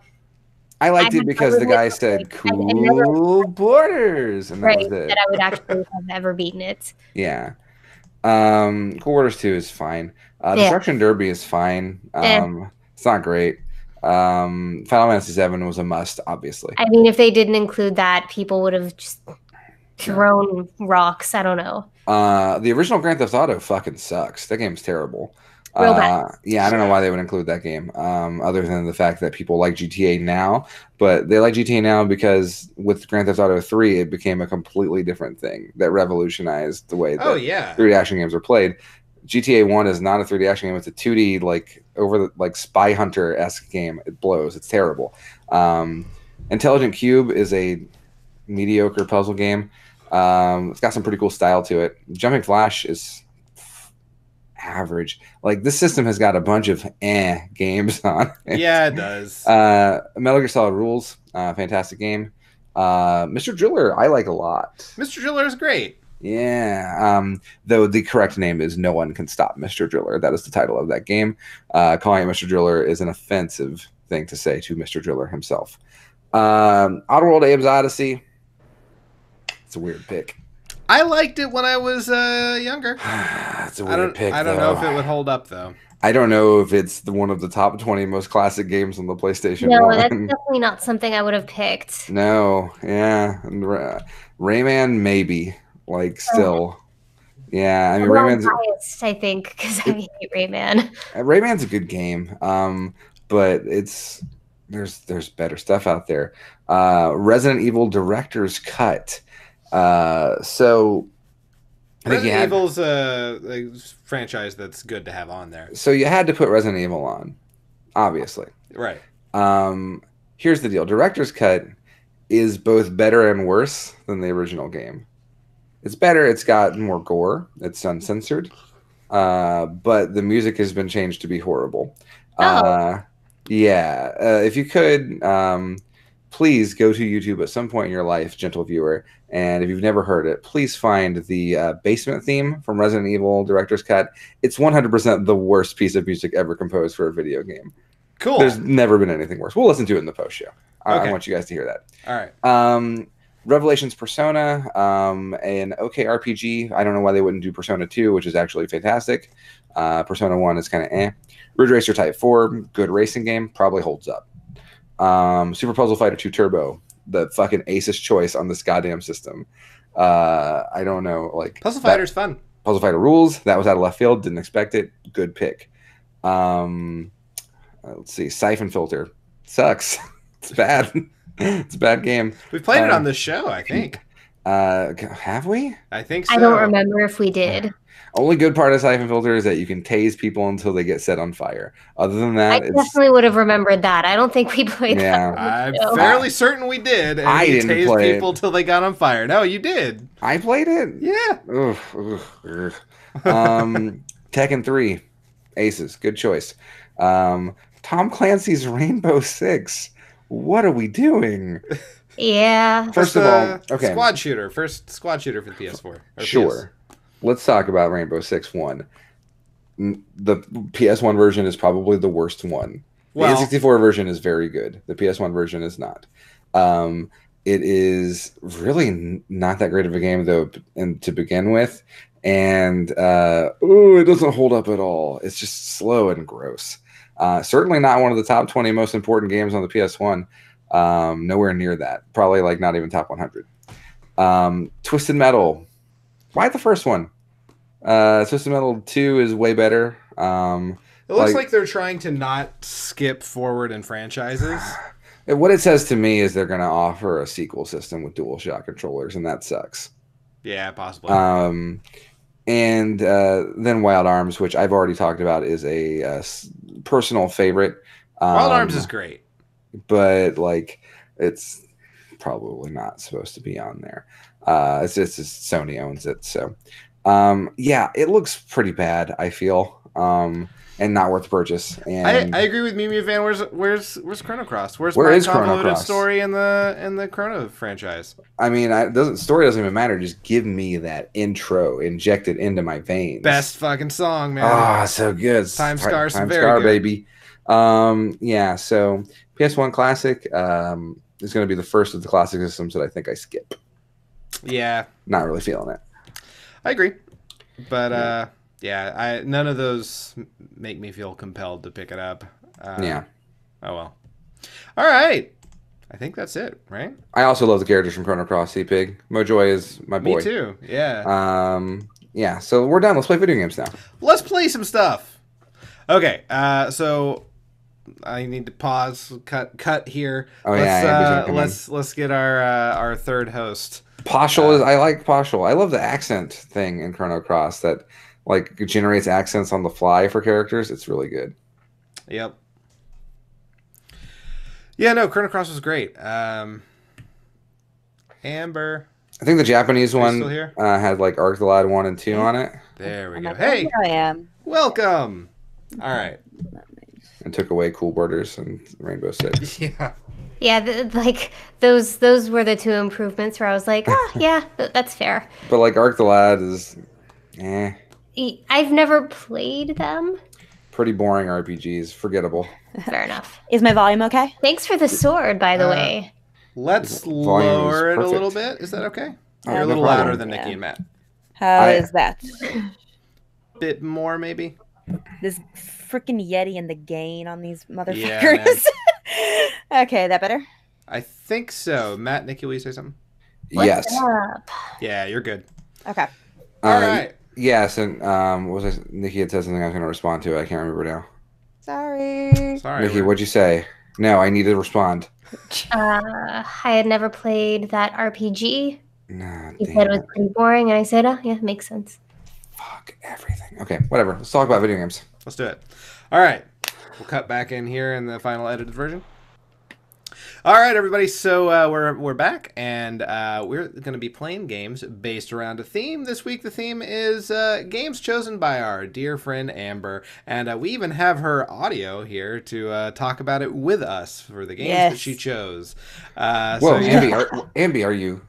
I liked I it because the would guy never- said I never- cool borders, and that Right, was it. that I would actually have ever beaten it. Yeah. Cool Borders 2 is fine. Yeah. Destruction Derby is fine. Yeah. It's not great. Final Fantasy 7 was a must, obviously. I mean, if they didn't include that, people would have just thrown rocks. I don't know. The original Grand Theft Auto fucking sucks. That game's terrible. Real bad. Yeah, I don't know why they would include that game, other than the fact that people like GTA now. But they like GTA now because with Grand Theft Auto 3, it became a completely different thing that revolutionized the way that Oh yeah. 3D action games are played. GTA 1 is not a 3D action game. It's a 2D Spy Hunter-esque game. It blows. It's terrible. Intelligent Cube is a mediocre puzzle game. It's got some pretty cool style to it. Jumping Flash is average. Like, this system has got a bunch of games on it. Yeah, it does. Metal Gear Solid Rules, fantastic game. Mr. Driller, I like a lot. Mr. Driller is great. Yeah, though the correct name is No One Can Stop Mr. Driller. That is the title of that game. Calling it Mr. Driller is an offensive thing to say to Mr. Driller himself. Oddworld Abe's Odyssey. It's a weird pick. I liked it when I was younger. It's a weird pick. I don't know if it would hold up though. I don't know if it's one of the top 20 most classic games on the PlayStation No, 1. that's definitely not something I would have picked. No, yeah. And Rayman, maybe. Like, still. Yeah, I mean, Well, Rayman's... biased, I think, because I hate Rayman. Rayman's a good game, but there's better stuff out there. Resident Evil Director's Cut. So I think Resident Evil's a franchise that's good to have on there. So you had to put Resident Evil on, obviously. Right. Here's the deal: Director's Cut is both better and worse than the original game. It's better. It's got more gore. It's uncensored. But the music has been changed to be horrible. Oh. Yeah. If you could, please go to YouTube at some point in your life, gentle viewer. And if you've never heard it, please find the basement theme from Resident Evil Director's Cut. It's 100% the worst piece of music ever composed for a video game. Cool. There's never been anything worse. We'll listen to it in the post show. Okay. I want you guys to hear that. All right. Revelations Persona, an okay RPG. I don't know why they wouldn't do Persona 2, which is actually fantastic. Persona 1 is kind of eh. Ridge Racer Type 4, good racing game, probably holds up. Super Puzzle Fighter 2 Turbo, the fucking ace's choice on this goddamn system. I don't know, like Puzzle Fighter's fun. Puzzle Fighter rules. That was out of left field. Didn't expect it. Good pick. Let's see. Siphon Filter sucks. It's bad. It's a bad game. We've played it on this show, I think. Have we? I think so. I don't remember if we did. Only good part of Siphon Filter is that you can tase people until they get set on fire. Other than I that, it's definitely would have remembered that. I don't think we played Yeah. that. I'm No. fairly certain we did. And I we didn't tased play it. people till they got on fire. No, you did. I played it. Yeah. Tekken 3, Aces, good choice. Tom Clancy's Rainbow Six. What are we doing? Yeah. First of all, okay, Squad shooter. First squad shooter for the PS4. Or sure. let's talk about Rainbow Six One. The PS1 version is probably the worst one. The Well, N64 version is very good. The PS1 version is not. It is really not that great of a game though, and to begin with, and it doesn't hold up at all. It's just slow and gross. Certainly not one of the top 20 most important games on the PS1. Nowhere near that. Probably like not even top 100. Twisted Metal. Why the first one? Twisted Metal 2 is way better. it looks like they're trying to not skip forward in franchises. What it says to me is they're going to offer a sequel system with DualShock controllers, and that sucks. Yeah, possibly. And then Wild Arms, which I've already talked about, is a personal favorite. Wild Arms is great, but like it's probably not supposed to be on there. It's just Sony owns it, so yeah, it looks pretty bad. I feel. And not worth the purchase. And I agree with Mimi Van. Where's Chrono Cross? Where is my Chrono convoluted Cross? story in the Chrono franchise? I mean, story doesn't even matter. Just give me that intro injected into my veins. Best fucking song, man. Ah, so good. Time Scar, Time very Scar, good. baby. Yeah. So PS1 Classic is going to be the first of the classic systems that I think I skip. Yeah, Not really feeling it. I agree, but yeah, none of those make me feel compelled to pick it up. Yeah. Oh well. All right. I think that's it, right? I also love the characters from Chrono Cross. Sea-Pig. Mojoy is my boy. Me too. Yeah. Yeah. So we're done. Let's play video games now. Let's play some stuff. Okay. So I need to pause. Cut here. Oh, yeah, Andy's gonna come in. Let's get our third host. Poshel is. I like Poshel. I love the accent thing in Chrono Cross that like generates accents on the fly for characters. It's really good. Yep. Yeah, no, Chrono Cross was great. Amber. I think the Japanese you one still here? had like Arc the Lad 1 and 2 on it There we I'm go. like, Hey, here I am. welcome. All right. and took away Cool Borders and Rainbow Six. Yeah. Yeah, like those were the two improvements where I was like, oh yeah, that's fair. But like Arc the Lad is I've never played them. pretty boring RPGs. Forgettable. Fair enough. Is my volume okay? Thanks for the sword, by the way. Let's Volume is lower it a perfect. little bit. Is that okay? Oh, You're a no little problem. louder than Nikki Yeah. and Matt. How is that? Bit more, maybe. This freaking Yeti and the gain on these Yeah, motherfuckers. Okay, that better? I think so. Matt, Nikki, will you say something? What's Yes. up? Yeah, you're good. Okay. All right. Yes, and what was I, Nikki had said something I was going to respond to. I can't remember now. Sorry. Sorry. Nikki, we're- what'd you say? No, I need to respond. I had never played that RPG. Nah, You damn said it was it. pretty boring, and I said, oh yeah, makes sense. Fuck everything. Okay, whatever. Let's talk about video games. Let's do it. All right. We'll cut back in here in the final edited version. All right, everybody. So we're back, and we're going to be playing games based around a theme. This week, the theme is games chosen by our dear friend Amber, and we even have her audio here to talk about it with us for the games that Yes. she chose. Whoa, So, yeah. Ambi, are you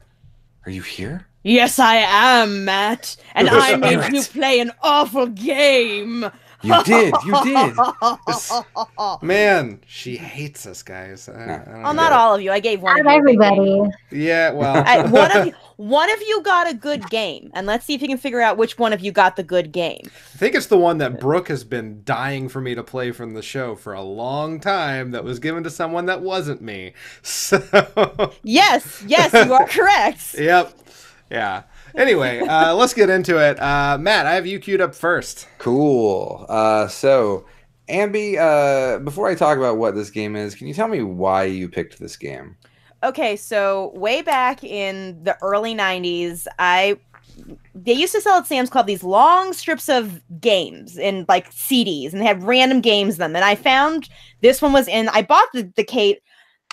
here? Yes, I am, Matt. And I made you play an awful game. You did. You did. Man, she hates us, guys. I don't Well, know. not all of you. I gave one. Not of you a good game. everybody. Yeah, well, One of you got a good game, and let's see if you can figure out which one of you got the good game. I think it's the one that Brooke has been dying for me to play from the show for a long time that was given to someone that wasn't me. So, Yes, you are correct. yep. Yeah. Anyway, let's get into it. Matt, I have you queued up first. Cool. So, Ambi, before I talk about what this game is, can you tell me why you picked this game? Okay, so way back in the early 90s, they used to sell at Sam's Club these long strips of games in like CDs, and they had random games in them. And I found this one was in. I bought the Kate.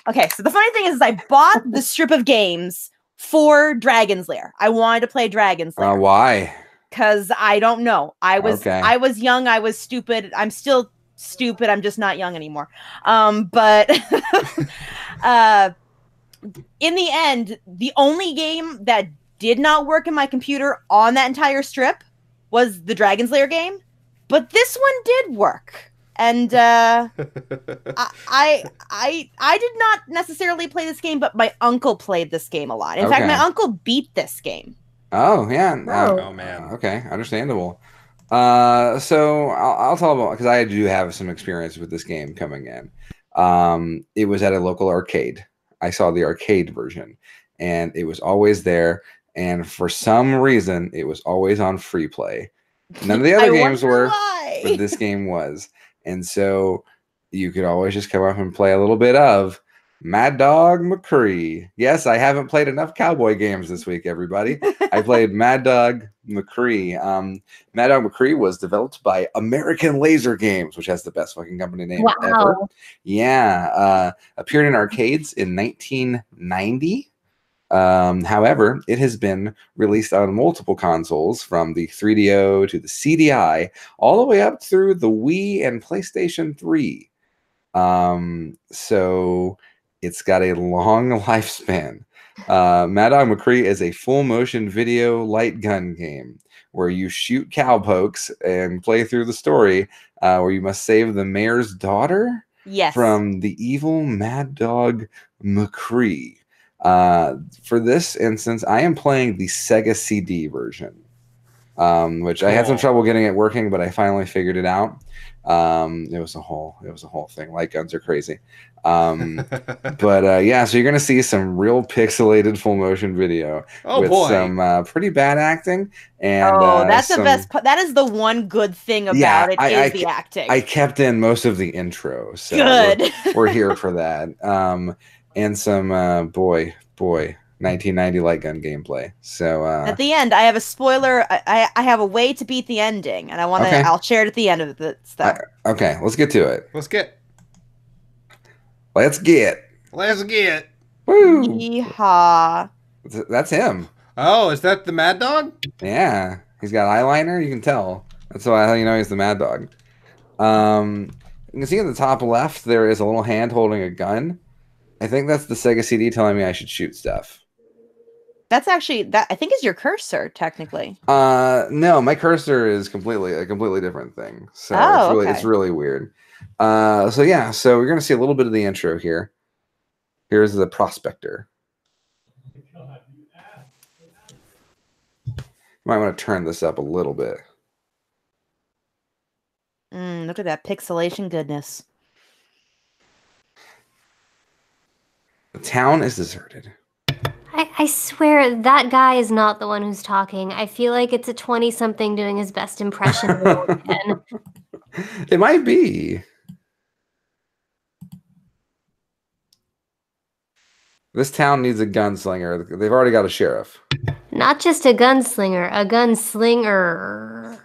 Okay, so the funny thing is I bought the strip of games for Dragon's Lair. I wanted to play Dragon's Lair Why? because I don't know. I was young. I was stupid. I'm still stupid. I'm just not young anymore. But in the end, the only game that did not work in my computer on that entire strip was the Dragon Slayer game, but this one did work. And I did not necessarily play this game, but my uncle played this game a lot. In fact, my uncle beat this game. Oh yeah. Oh man. Okay, understandable. So I'll tell about, because I do have some experience with this game coming in. It was at a local arcade. I saw the arcade version, and it was always there. And for some reason, it was always on free play. None of the other games were, but this game was. And so you could always just come up and play a little bit of Mad Dog McCree. Yes, I haven't played enough cowboy games this week, everybody. I played Mad Dog McCree. Mad Dog McCree was developed by American Laser Games, which has the best fucking company name ever. Yeah. Appeared in arcades in 1990. However, it has been released on multiple consoles, from the 3DO to the CDI, all the way up through the Wii and PlayStation 3. So it's got a long lifespan. Mad Dog McCree is a full motion video light gun game where you shoot cowpokes and play through the story, where you must save the mayor's daughter from the evil Mad Dog McCree. For this instance, I am playing the Sega CD version, which I had some trouble getting it working, but I finally figured it out. It was a whole thing. Light guns are crazy. But yeah, so you're gonna see some real pixelated full motion video with some pretty bad acting. And that's the best part. That is the one good thing about it is the acting. I kept in most of the intro, so good. We're here for that. And some 1990 light gun gameplay. So at the end, I have a spoiler. I have a way to beat the ending, and I'll share it at the end of the stuff. Okay, let's get to it. Let's get. Woo! Yeehaw! That's him. Oh, is that the Mad Dog? Yeah, he's got eyeliner. You can tell. That's why you know he's the Mad Dog. You can see at the top left there is a little hand holding a gun. I think that's the Sega CD telling me I should shoot stuff. That's actually that I think is your cursor technically. No, my cursor is a completely different thing. So it's really weird. So yeah, so we're gonna see a little bit of the intro here. Here's the prospector. Might want to turn this up a little bit. Look at that pixelation goodness. The town is deserted. I swear that guy is not the one who's talking. I feel like it's a 20-something doing his best impression of an old man. It might be. This town needs a gunslinger. They've already got a sheriff. Not just a gunslinger, a gunslinger.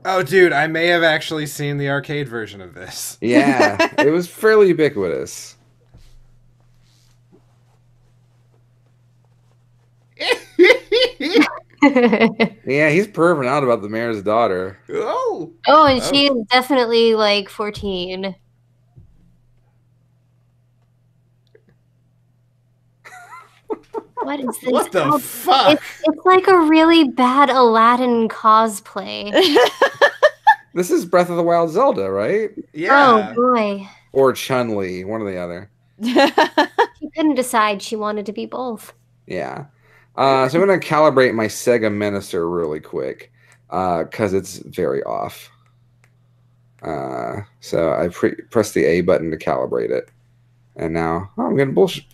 Oh, dude, I may have actually seen the arcade version of this. Yeah, it was fairly ubiquitous. Yeah, he's perving out about the mayor's daughter. Oh, and she is definitely like 14. What is this? What the fuck? It's like a really bad Aladdin cosplay. This is Breath of the Wild Zelda, right? Yeah. Oh boy. Or Chun-Li, one or the other. She couldn't decide. She wanted to be both. Yeah. So I'm going to calibrate my Sega Menacer really quick, because it's very off. So I press the A button to calibrate it. And now, I'm getting bullshit.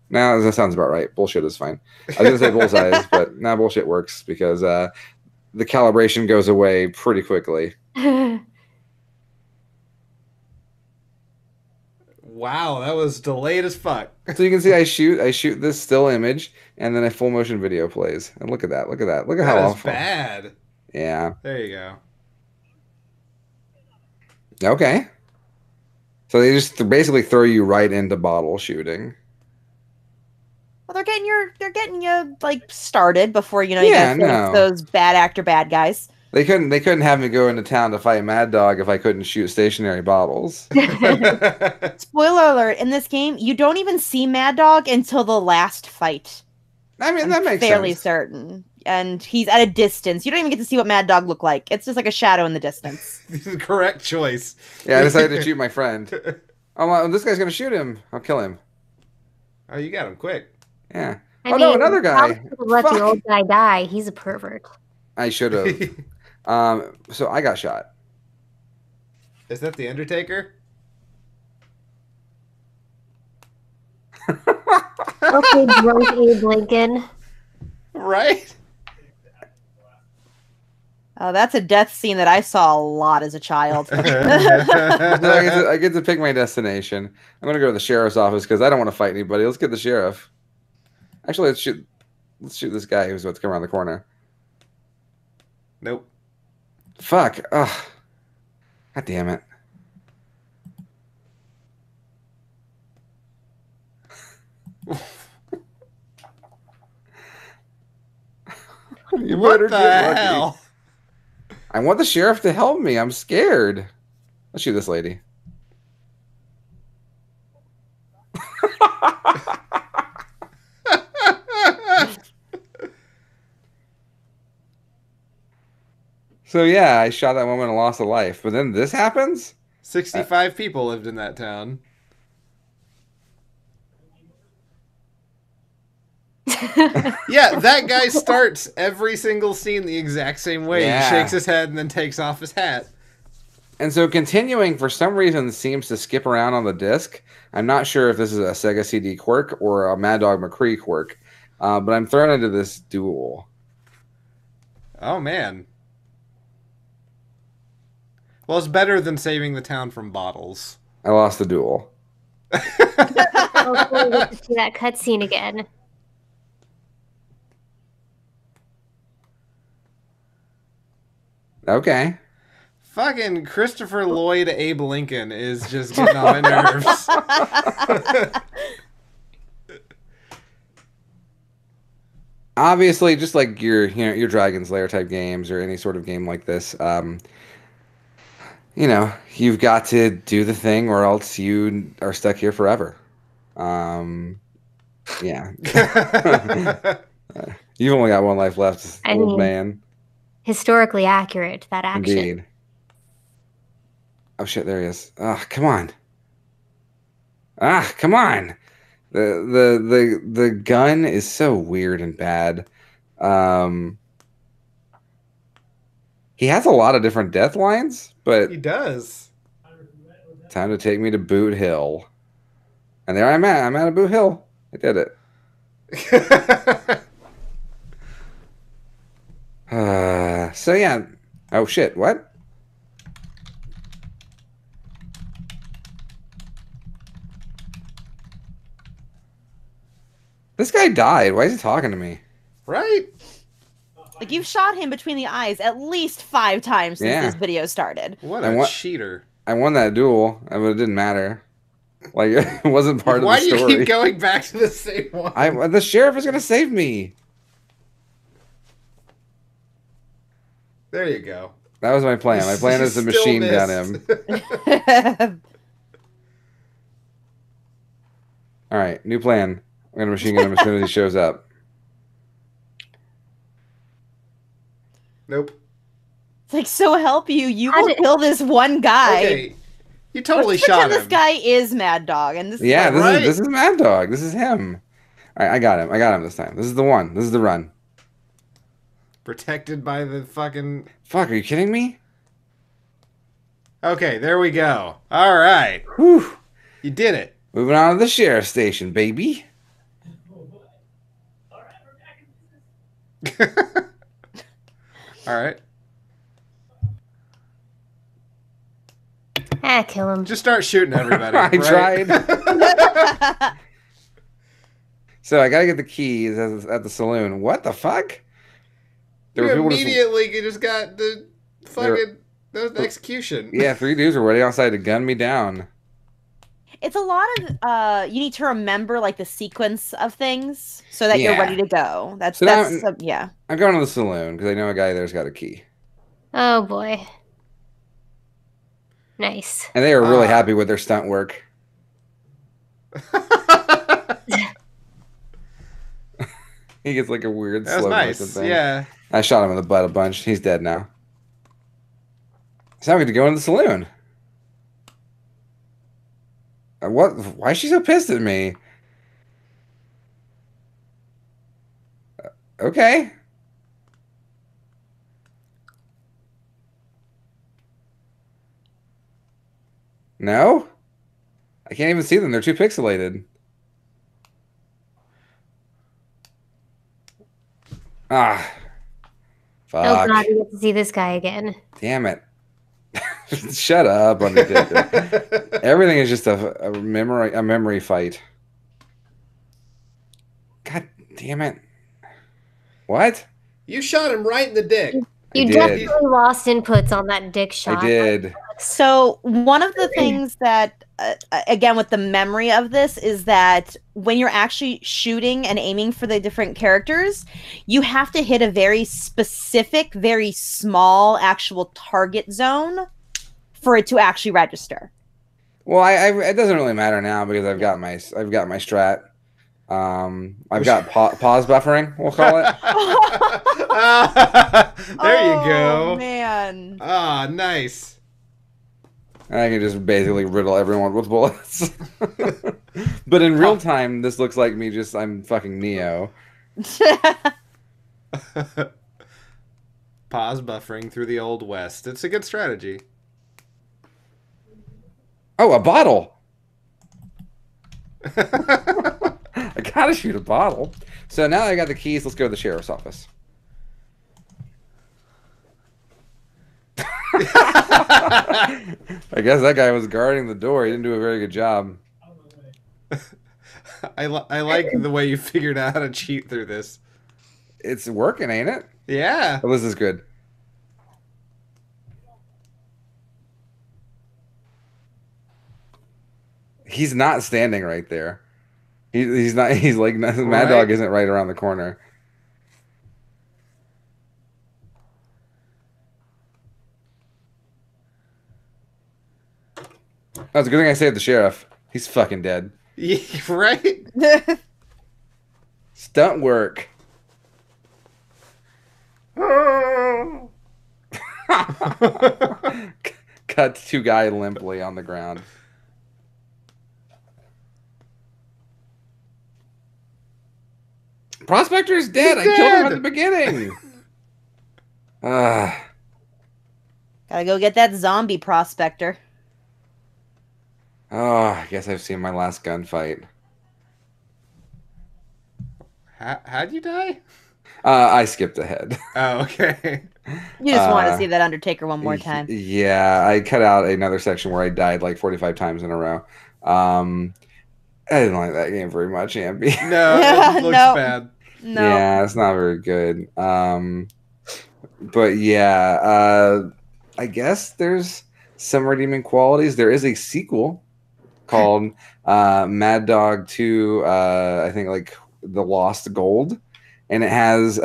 Now that sounds about right. Bullshit is fine. I was going to say bullseyes, but now bullshit works because the calibration goes away pretty quickly. Wow, that was delayed as fuck. So you can see I shoot this still image, and then a full motion video plays. And look at that. Look at that. Look at how awful. Bad. Yeah. There you go. Okay. So they just basically throw you right into bottle shooting. Well, they're getting you like started before you get those bad actor bad guys. They couldn't have me go into town to fight Mad Dog if I couldn't shoot stationary bottles. Spoiler alert, in this game, you don't even see Mad Dog until the last fight. I mean, that makes fairly sense. certain. and he's at a distance. You don't even get to see what Mad Dog looked like. It's just like a shadow in the distance. This is the correct choice. Yeah, I decided to shoot my friend. Oh, well, this guy's gonna shoot him. I'll kill him. Oh, you got him quick. Yeah. I Oh, no, another guy. how could you let Fuck. the old guy die. He's a pervert. I should have. So I got shot. Is that the Undertaker? Okay, drunk Abe Lincoln. Right? Oh, that's a death scene that I saw a lot as a child. I get to pick my destination. I'm gonna go to the sheriff's office because I don't want to fight anybody. Let's get the sheriff. Actually, let's shoot this guy who's about to come around the corner. Nope. Fuck. Ugh. God damn it. You What better the get lucky. hell? I want the sheriff to help me. I'm scared. Let's shoot this lady. So yeah, I shot that woman and lost a life. But then this happens? 65 people lived in that town. Yeah, that guy starts every single scene the exact same way. Yeah. He shakes his head and then takes off his hat. And so continuing, for some reason, seems to skip around on the disc. I'm not sure if this is a Sega CD quirk or a Mad Dog McCree quirk, but I'm thrown into this duel. Oh, man. Well, it's better than saving the town from bottles. I lost the duel. Hopefully we get to see that cutscene again. Okay. Fucking Christopher Lloyd Abe Lincoln is just getting on my nerves. Obviously, just like your Dragon's Lair type games or any sort of game like this, you've got to do the thing or else you are stuck here forever. Yeah. You've only got one life left, I old mean, man. Historically accurate, that action. Indeed. Oh shit, there he is. Ah, come on. Ah, come on. The gun is so weird and bad. He has a lot of different death lines, but He does. time to take me to Boot Hill. And there I'm at Boot Hill. I did it. So yeah. Oh shit, what? This guy died. Why is he talking to me? Right? Like, you've shot him between the eyes at least 5 times since Yeah. this video started. What And a what- cheater. I won that duel, but it didn't matter. Like, it wasn't part Why of do the you story. keep going back to the same one? The sheriff is gonna save me. There you go. That was my plan. My plan is to Still machine gun missed. him. All right, new plan. I'm gonna machine gun him as soon as he shows up. Nope. It's like, so help you, you How will did- kill this one guy. Okay. You totally Let's pretend shot him. this guy is Mad Dog, and this Yeah, is like, Right. this is Mad Dog. This is him. All right, I got him. I got him this time. This is the one. This is the run. Protected by the fucking... Fuck, are you kidding me? Okay, there we go. All right. Whew. You did it. Moving on to the sheriff's station, baby. All right. Kill him. Just start shooting everybody. I right? tried. So I gotta get the keys at the saloon. What the fuck? There You were people just- immediately just got the fucking... That was the execution. yeah, 3 dudes were waiting outside to gun me down. it's a lot of you need to remember like the sequence of things so that you're Yeah. ready to go. That's So now- yeah. I'm going to the saloon because I know a guy there's got a key. Oh boy. Nice. And they are really happy with their stunt work. He gets like a weird That was slow nice. motion thing. Yeah. I shot him in the butt a bunch. He's dead now. So now we get to go in the saloon. What? Why is she so pissed at me? Okay. No? I can't even see them. They're too pixelated. Ah. Oh Fuck. god, we get to see this guy again. Damn it. Shut up, Undertaker. Everything is just a memory fight. God damn it. What? You shot him right in the dick. You did. definitely lost inputs on that dick shot. I did. So one of the things that, again, with the memory of this is that when you're actually shooting and aiming for the different characters, you have to hit a very specific, very small actual target zone for it to actually register. Well, it doesn't really matter now because I've got my strat. I've got pause buffering, we'll call it. There you go. Oh, man. Ah, nice. And I can just basically riddle everyone with bullets. But in real time, this looks like me I'm fucking Neo. Pause buffering through the Old West. It's a good strategy. Oh, a bottle! I gotta shoot a bottle. So now I got the keys, let's go to the sheriff's office. I guess that guy was guarding the door. He didn't do a very good job. I like the way you figured out how to cheat through this. It's working, ain't it? Yeah. Oh, this is good. He's not standing right there. He's not. He's like Mad Dog isn't right around the corner. That's a good thing I saved the sheriff. He's fucking dead. Yeah, right? Stunt work. Cut to guy limply on the ground. Prospector's dead. He's I killed him at dead. the beginning. Gotta go get that zombie prospector. Oh, I guess I've seen my last gunfight. How'd you die? I skipped ahead. Oh, okay. You just want to see that Undertaker one more time. Yeah, I cut out another section where I died like 45 times in a row. I didn't like that game very much, Ambi. No, it looks No. bad. No. Yeah, it's not very good. But yeah, I guess there's some redeeming qualities. There is a sequel called Mad Dog 2, I think like The Lost Gold. And it has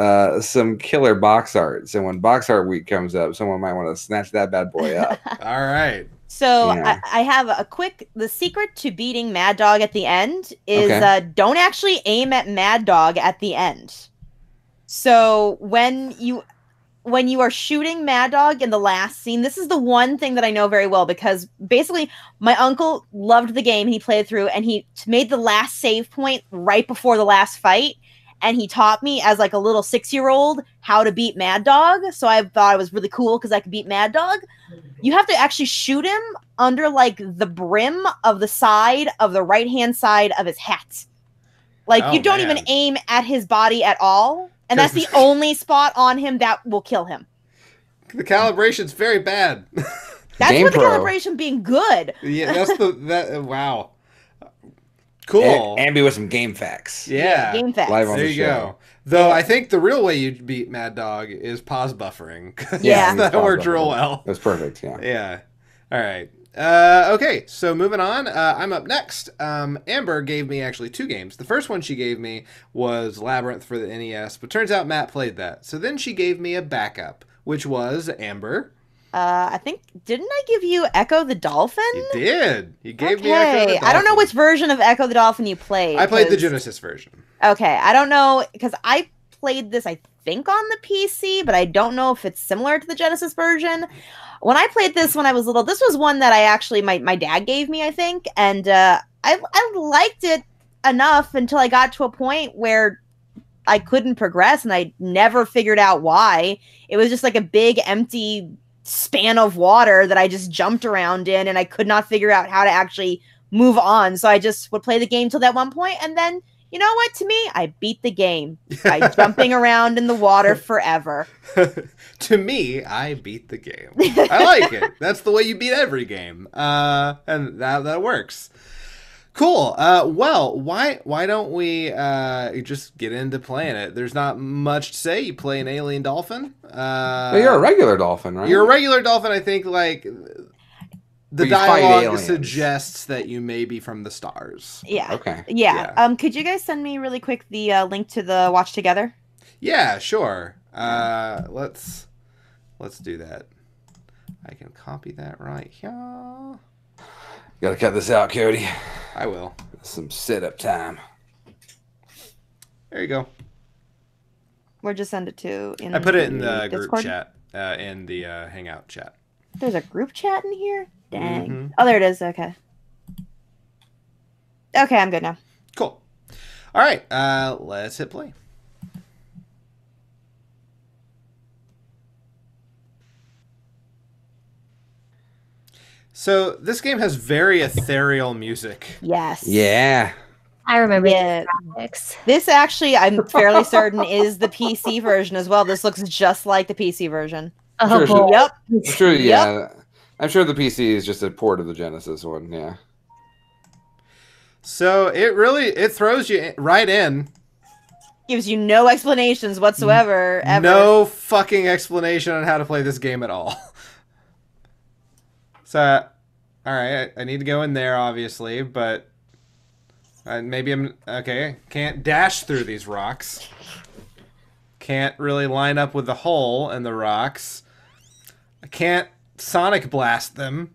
some killer box art. So when box art week comes up, someone might want to snatch that bad boy up. All right. So Yeah. I have the secret to beating Mad Dog at the end is Okay. Don't actually aim at Mad Dog at the end. So when you are shooting Mad Dog in the last scene, this is the one thing that I know very well because basically my uncle loved the game. He played through and he made the last save point right before the last fight. And he taught me as like a little 6-year-old how to beat Mad Dog. So I thought it was really cool because I could beat Mad Dog. You have to actually shoot him under like the brim of the side of the right-hand side of his hat. Like Oh, you don't man. even aim at his body at all. And that's the 'Cause- only spot on him that will kill him. The calibration's very bad. That's Game with the Pro. calibration being good. Yeah, that's wow. Cool. Ambi with some game facts. Yeah. Game facts. Live on There the you show. go. Though I think the real way you beat Mad Dog is pause buffering. 'Cause Yeah. that Pause worked buffering. real well. It was perfect, yeah. Yeah. All right. Okay, so moving on. I'm up next. Amber gave me actually 2 games. The first one she gave me was Labyrinth for the NES, but turns out Matt played that. So then she gave me a backup, which was Amber. I think, didn't I give you Echo the Dolphin? You did. You gave me Echo the Okay. I don't know Dolphin. which version of Echo the Dolphin you played. I played the 'cause- Genesis version. Okay, I don't know because I played this, I think, on the PC, but I don't know if it's similar to the Genesis version. When I played this when I was little, this was one that I actually my dad gave me, I think, and I liked it enough until I got to a point where I couldn't progress, and I never figured out why. It was just like a big empty span of water that I just jumped around in, and I could not figure out how to actually move on. So I just would play the game till that one point, and then you know what? To me, I beat the game by jumping around in the water forever. To me, I beat the game. I like it. That's the way you beat every game, and that works. Cool. Well, why don't we just get into playing it? There's not much to say. You play an alien dolphin. Well, you're a regular dolphin, right? You're a regular dolphin. I think like the But you fight dialogue aliens. suggests that you may be from the stars. Yeah. Okay. Yeah. Could you guys send me really quick the link to the Watch Together? Yeah, sure. Let's do that. I can copy that right here. Gotta cut this out, Cody. I will. Some sit-up time. There you go. Where'd you send it to? I put it in the group Discord? chat, in the Hangout chat. There's a group chat in here? Dang. Mhm. Oh, there it is. Okay. Okay, I'm good now. Cool. All right, let's hit play. So this game has very ethereal music. Yes. Yeah. I remember Yeah. the graphics. This actually, I'm fairly certain, is the PC version as well. This looks just like the PC version. Oh Sure, sure. boy. Yep. I'm sure, yeah. I'm sure the PC is just a port of the Genesis one, yeah. So it throws you right in. Gives you no explanations whatsoever. Ever. No fucking explanation on how to play this game at all. So, all right, I need to go in there, obviously, but maybe I'm okay. Can't dash through these rocks. Can't really line up with the hole in the rocks. I can't sonic blast them.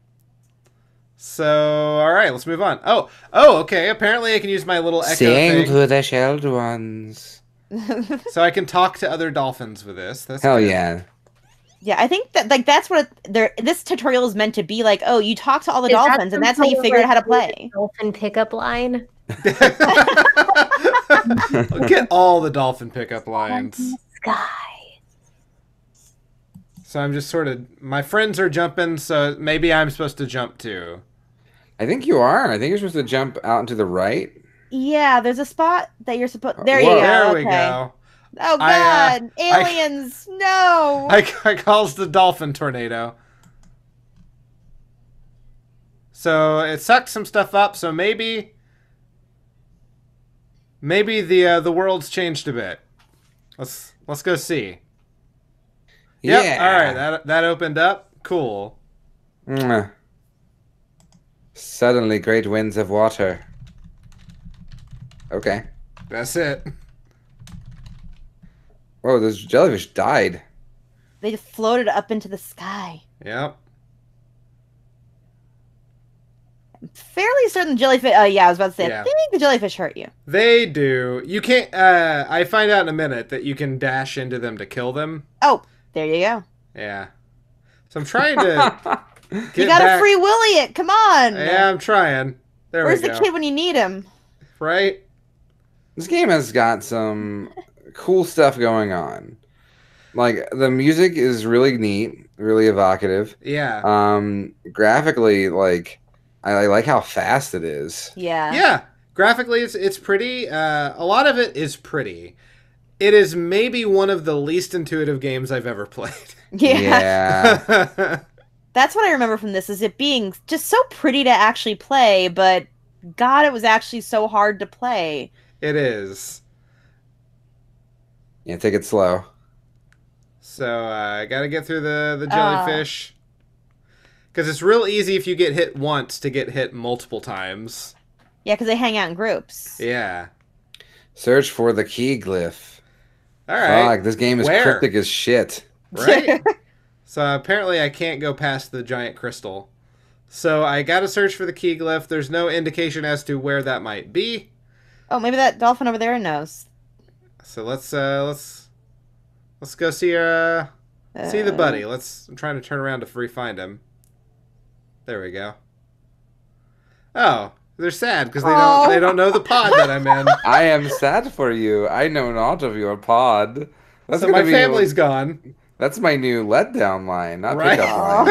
So, all right, let's move on. Oh, okay. Apparently, I can use my little echo thing, to the shelled ones. so I can talk to other dolphins with this. That's Hell good. yeah. Yeah, I think that that's what this tutorial is meant to be like. Oh, you talk to all the Is that dolphins, and that's how some you sort figure of, out how to like, play. Dolphin pickup line. Get all the dolphin pickup lines. Sky. So I'm just sort of, my friends are jumping, so maybe I'm supposed to jump too. I think you are. I think you're supposed to jump out and to the right. Yeah, there's a spot that you're supposed. There you Whoa. go. There we okay. go. Oh I, God, aliens! No. I calls the dolphin tornado. So it sucked some stuff up. So maybe the world's changed a bit. Let's go see. Yep. Yeah. All right. That opened up. Cool. Mwah. Suddenly, great winds of water. Okay. That's it. Whoa, those jellyfish died. They just floated up into the sky. Yep. Fairly certain the jellyfish. Yeah, I was about to say. Yeah. I think the jellyfish hurt you. They do. You can't. I find out in a minute that you can dash into them to kill them. Oh, there you go. Yeah. So I'm trying to get You gotta back. free willy it. Come on. Yeah, I'm trying. There Where's we the go. kid when you need him? Right? This game has got some cool stuff going on. Like, the music is really neat, really evocative. Yeah. Graphically, like, I like how fast it is. Yeah. Yeah. Graphically, it's pretty. A lot of it is pretty. It is maybe one of the least intuitive games I've ever played. Yeah. That's what I remember from this, is it being just so pretty to actually play, but God, it was actually so hard to play. It is. Yeah, take it slow. So I gotta get through the jellyfish. Because it's real easy if you get hit once to get hit multiple times. Yeah, because they hang out in groups. Yeah. Search for the key glyph. All right. Fuck, this game is Where? cryptic as shit. Right? So apparently I can't go past the giant crystal. So I gotta search for the key glyph. There's no indication as to where that might be. Oh, maybe that dolphin over there knows. So let's go see see the buddy. I'm trying to turn around to find him. There we go. Oh, they're sad because they don't know the pod that I'm in. I am sad for you. I know not of your pod. That's So my gonna be- family's gone. That's my new letdown line, not Right. pickup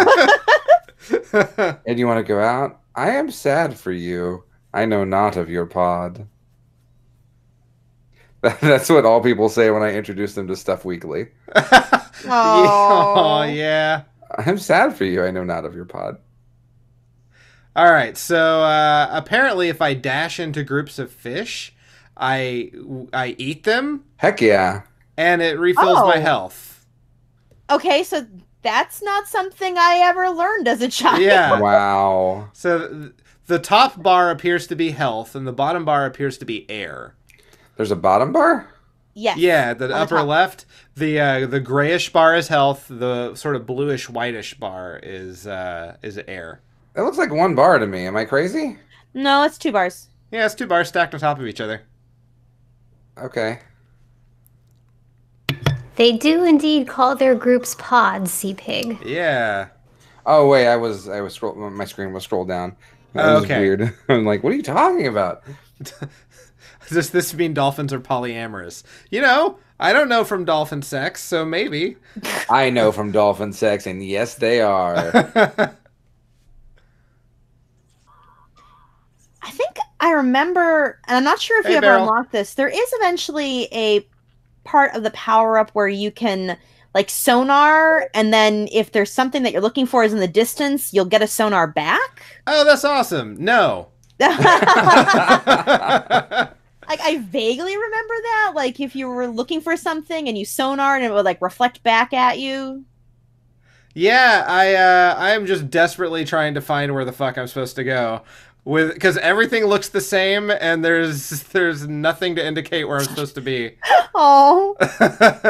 line. And you want to go out? I am sad for you. I know not of your pod. That's what all people say when I introduce them to Stuff Weekly. Oh yeah. I'm sad for you. I know not of your pod. All right. So apparently, if I dash into groups of fish, I eat them, Heck yeah. and it refills my Oh. health. Okay, so that's not something I ever learned as a child. Yeah. Wow. So the top bar appears to be health, and the bottom bar appears to be air. There's a bottom bar? Yes. Yeah, the the upper top. left, the grayish bar is health. The sort of bluish whitish bar is air. That looks like one bar to me. Am I crazy? No, it's 2 bars. Yeah, it's 2 bars stacked on top of each other. Okay. They do indeed call their groups pods, Sea Pig. Yeah. Oh wait, I was my screen was scrolled down. That was Okay. weird. I'm like, what are you talking about? Does this mean dolphins are polyamorous? You know, I don't know from dolphin sex, so maybe. I know from dolphin sex, and yes, they are. I think I remember, and I'm not sure if Hey, you ever Beryl. unlocked this. There is eventually a part of the power up where you can like sonar, and then if there's something that you're looking for is in the distance, you'll get a sonar back. Oh, that's awesome. No. Like I vaguely remember that, like if you were looking for something and you sonar and it would like reflect back at you. Yeah, I am just desperately trying to find where the fuck I'm supposed to go, because everything looks the same and there's nothing to indicate where I'm supposed to be. Oh,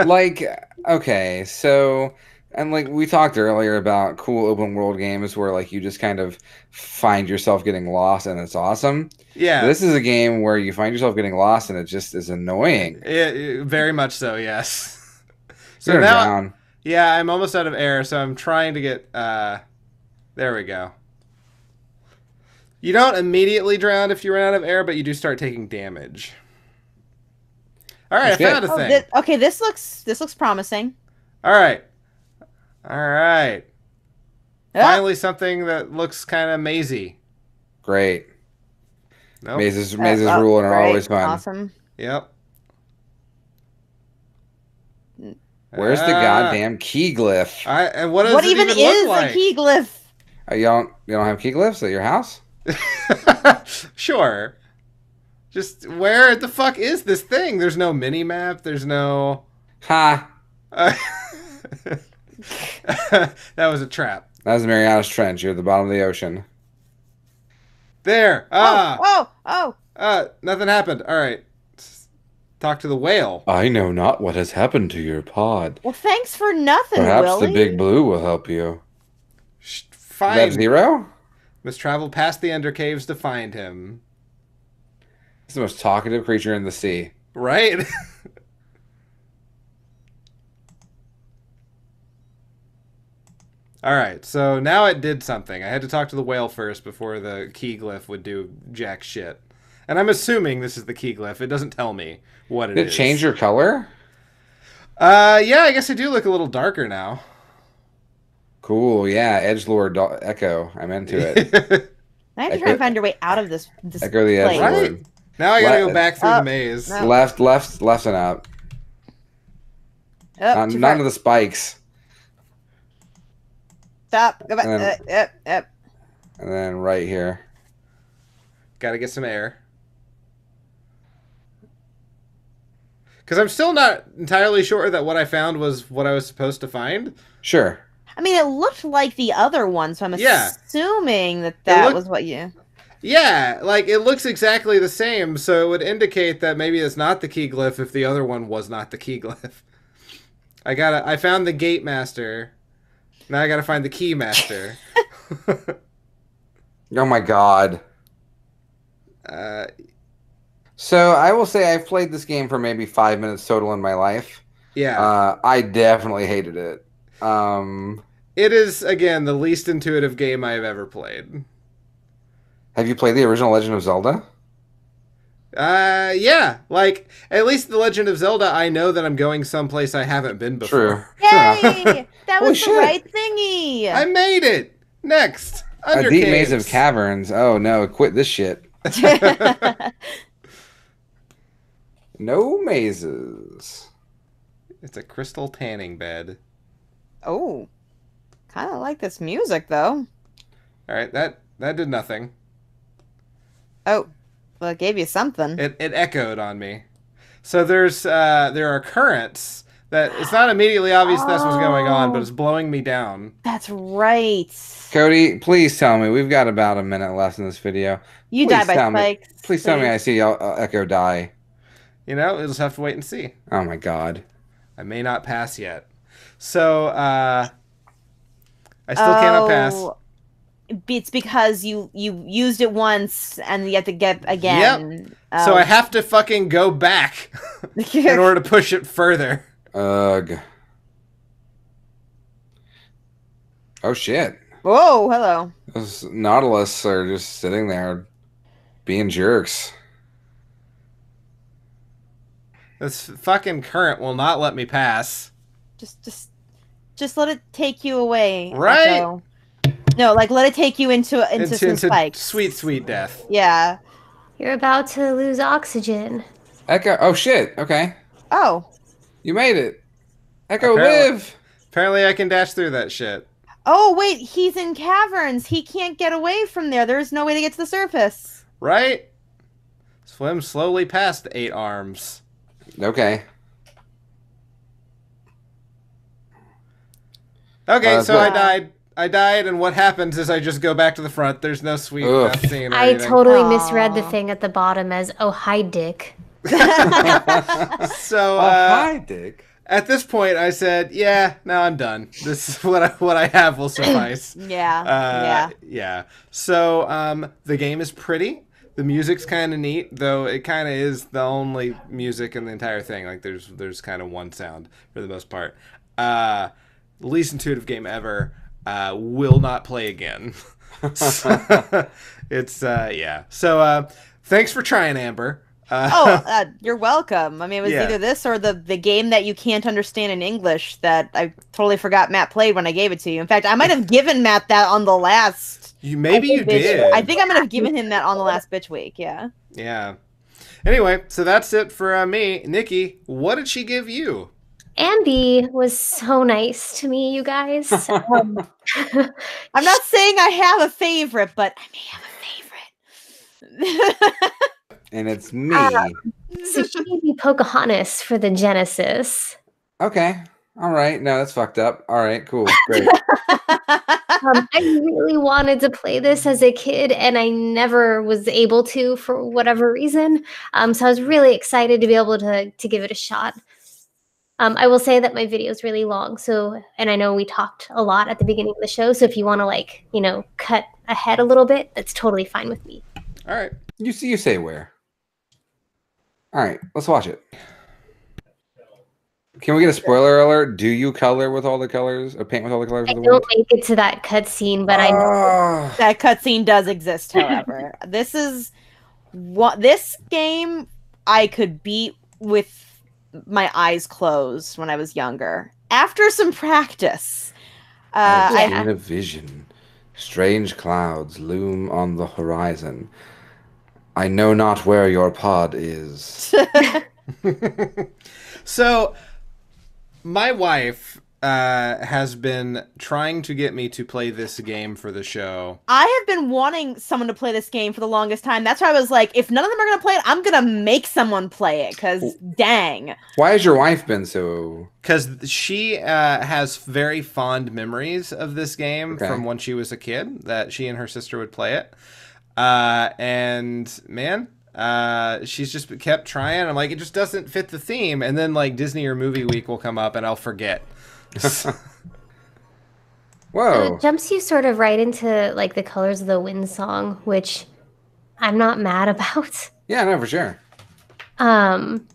Like, okay, so, and like we talked earlier about cool open world games where like you just kind of find yourself getting lost and it's awesome. Yeah, This is a game where you find yourself getting lost and it just is annoying. very much so. Yes. So You're now, down. yeah, I'm almost out of air, so I'm trying to get. There we go. You don't immediately drown if you run out of air, but you do start taking damage. All right, I Shit. found a oh thing. okay. This looks promising. All right. Ah, Finally, something that looks kind of mazy. Great. Nope. Mazes oh, rule and are great, always fun. Awesome. Yep. Where's the goddamn key glyph? And what does What it even look is like? a key glyph? You don't have key glyphs at your house? Sure. Just where the fuck is this thing? There's no mini map. There's no. Ha! That was a trap. That was Mariana's Trench. You're at the bottom of the ocean. There. Oh. Nothing happened. All right. Talk to the whale. I know not what has happened to your pod. Well, thanks for nothing, Perhaps Willie. the big blue will help you. Fine. That Zero? Must travel past the Ender Caves to find him. He's the most talkative creature in the sea. Right? Alright, so now it did something. I had to talk to the whale first before the key glyph would do jack shit. And I'm assuming this is the key glyph. It doesn't tell me what Did it change your color? Yeah, I guess I do look a little darker now. Cool, yeah. Edgelord Echo. I'm into it. I have to try and find your way out of this Echo the place. Right? Edgelord. Now I gotta What? go back through Oh, the maze. no. Left, and up. Oh, too None far. of the spikes. Stop. Go back. And then- Up. And then right here. Gotta get some air. Because I'm still not entirely sure that what I found was what I was supposed to find. Sure. I mean, it looked like the other one, so I'm Yeah. assuming that looked- was what you. Yeah, like it looks exactly the same, so it would indicate that maybe it's not the key glyph if the other one was not the key glyph. I found the gate master. Now I gotta find the key master. Oh my god. So I will say I've played this game for maybe 5 minutes total in my life. Yeah. I definitely hated it. It is, again, the least intuitive game I've ever played. Have you played the original Legend of Zelda? Yeah. Like, at least The Legend of Zelda, I know that I'm going someplace I haven't been before. True. True enough. Yay! That Holy was the shit. right thingy. I made it! Next! A Under deep maze of Caves. caverns. Oh no, quit this shit. No mazes. It's a crystal tanning bed. Oh, kind of like this music though. Alright, that did nothing. Oh, well, it gave you something. It echoed on me. So there are currents that it's not immediately obvious that's what's going on, but it's blowing me down. That's right. Cody, please tell me we've got about a minute left in this video. You Please die by tell me- spikes. Please tell me I see Echo die. You know, we'll just have to wait and see. Oh my god. I may not pass yet. So, I still cannot pass. It's because you used it once and you have to get again. So I have to fucking go back in order to push it further. Ugh. Oh shit. Whoa, hello. Those Nautilus are just sitting there being jerks. This fucking current will not let me pass. Just let it take you away. Right? Echo. No, like let it take you into some spikes. Sweet death. Yeah. You're about to lose oxygen. Echo. Oh shit. Okay. Oh. You made it. Echo, Apparently- live. Apparently I can dash through that shit. Oh wait, he's in caverns. He can't get away from there. There's no way to get to the surface. Right? Swim slowly past 8 arms. Okay. Okay, so I but- died. I died, and what happens is I just go back to the front. There's no sweet Ugh. death scene or I anything. totally Aw. misread the thing at the bottom as, oh, hi, Dick. So, Hi, Dick. at this point, I said, "Yeah, no, I'm done. This is what I have will suffice." Yeah. Yeah. So, the game is pretty. The music's kind of neat, though it kind of is the only music in the entire thing. Like, there's kind of one sound for the most part. Least intuitive game ever. Will not play again. It's yeah. So, thanks for trying, Amber. You're welcome. I mean, it was Yeah. either this or the game that you can't understand in English that I totally forgot Matt played when I gave it to you. In fact, I might have given Matt that on the last. Maybe you bitch- did. I think I might have given him that on the last bitch week. Yeah. Yeah. Anyway, so that's it for me. Nikki, what did she give you? Ambi was so nice to me, you guys. I'm not saying I have a favorite, but I may have a favorite. And it's me. So she gave me Pocahontas for the Genesis. Okay. All right. No, that's fucked up. All right. Cool. Great. I really wanted to play this as a kid, and I never was able to for whatever reason. So I was really excited to be able to give it a shot. I will say that my video is really long, and I know we talked a lot at the beginning of the show. So if you want to cut ahead a little bit, that's totally fine with me. All right. You say where. All right. Let's watch it. Can we get a spoiler alert? Do you color with all the colors or paint with all the colors I of the don't world? make it to that cutscene, but I know. Oh. That cutscene does exist, however. This game I could beat with my eyes closed when I was younger. After some practice, I've Yeah. seen a vision. Strange clouds loom on the horizon. I know not where your pod is. So, my wife has been trying to get me to play this game for the show. I have been wanting someone to play this game for the longest time. That's why I was like, if none of them are going to play it, I'm going to make someone play it, because dang. Why has your wife been so... Because she has very fond memories of this game Okay. from when she was a kid, that she and her sister would play it. And man, she's just kept trying. I'm like, it just doesn't fit the theme. And then like Disney or Movie Week will come up and I'll forget. Whoa. It jumps you sort of right into like the Colors of the Wind song, which I'm not mad about. Yeah, no, for sure. Um,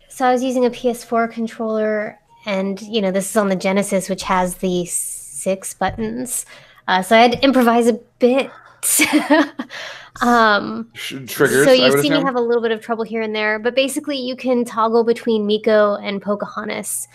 so I was using a PS4 controller, and this is on the Genesis, which has the 6 buttons. So I had to improvise a bit. Triggers. So I you've would seen me assume? have a little bit of trouble here and there, but basically you can toggle between Miko and Pocahontas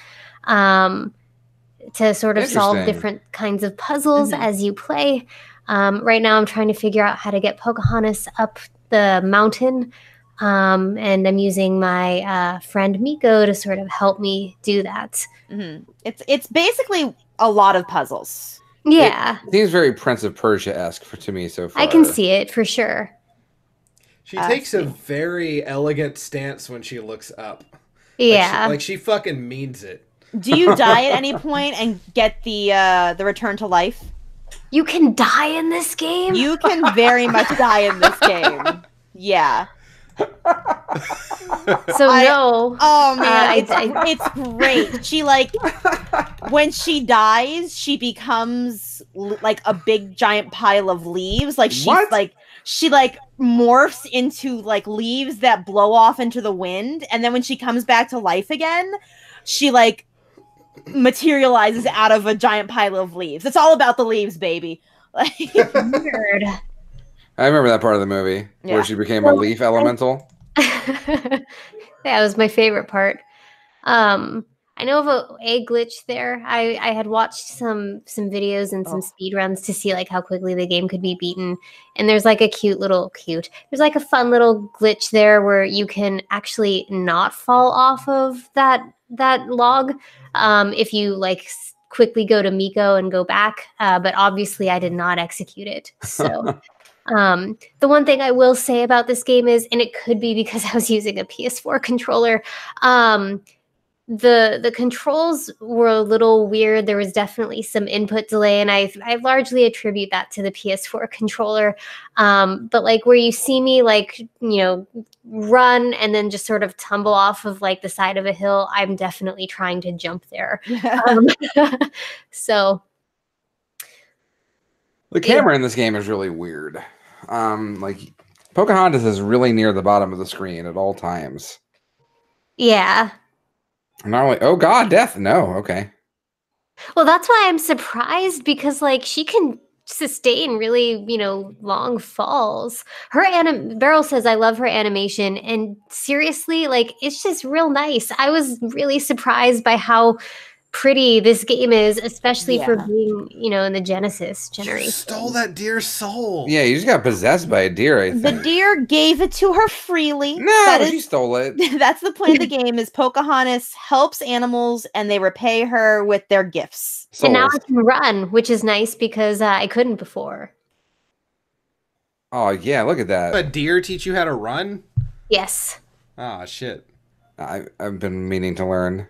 to sort of solve Interesting. different kinds of puzzles Mhm. as you play. Right now I'm trying to figure out how to get Pocahontas up the mountain, and I'm using my friend Miko to sort of help me do that. Mhm. It's basically a lot of puzzles. Yeah, It seems very Prince of Persia-esque to me so far. I can see it for sure. She takes a very elegant stance when she looks up. Yeah. Like she fucking means it. Do you die at any point and get the return to life? You can die in this game? You can very much die in this game. Yeah. So no. Oh man, I- it's great. She when she dies, she becomes like a big giant pile of leaves. Like she's What? she morphs into like leaves that blow off into the wind, and then when she comes back to life again, she materializes out of a giant pile of leaves. It's all about the leaves, baby. Weird. I remember that part of the movie Yeah. where she became a leaf elemental. That was my favorite part. I know of a glitch there. I had watched some videos and some speed runs to see like how quickly the game could be beaten. And there's like a there's like a fun little glitch there where you can actually not fall off of that log if you quickly go to Miko and go back. But obviously I did not execute it. So the one thing I will say about this game is, and it could be because I was using a PS4 controller, the controls were a little weird. There was definitely some input delay, and I largely attribute that to the PS4 controller. But like where you see me run and then just sort of tumble off of like the side of a hill, I'm definitely trying to jump there. So The camera in this game is really weird. Pocahontas is really near the bottom of the screen at all times. yeah. Not only, oh god, death. No, okay. Well, that's why I'm surprised, because she can sustain really, long falls. Beryl says I love her animation, and seriously, it's just real nice. I was really surprised by how pretty this game is, especially for being, in the Genesis generation. You stole that deer's soul. Yeah, you just got possessed by a deer, I The think. deer gave it to her freely. No, she stole it. That's the point of the game. Is Pocahontas helps animals and they repay her with their gifts. And now I Souls. can run, which is nice because I couldn't before. Oh yeah, look at that. A deer teach you how to run? Yes. Ah, shit. I've been meaning to learn.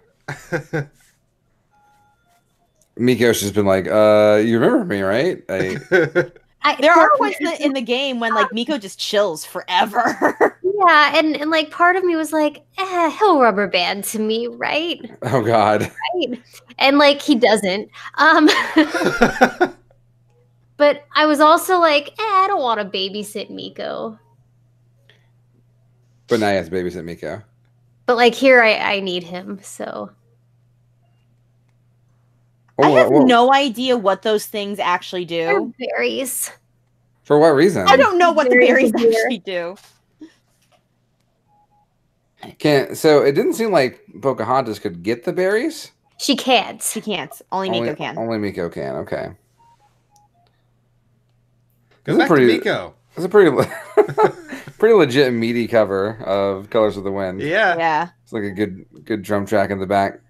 Miko's just been like, you remember me, right? There are points in the game when Miko just chills forever. Yeah, and part of me was like, he'll rubber band to me, right? Oh god. Right. And he doesn't. But I was also like, I don't want to babysit Miko. But now you have to babysit Miko. But here I need him, so. I have no idea what those things actually They're do. berries. For what reason? I don't know what the berries Berries actually do. So it didn't seem like Pocahontas could get the berries. She can't. She can't. Only Miko can. Only Miko can. Okay. Go back to Miko. It's a pretty, pretty legit meaty cover of Colors of the Wind. Yeah. Yeah. It's like a good drum track in the back.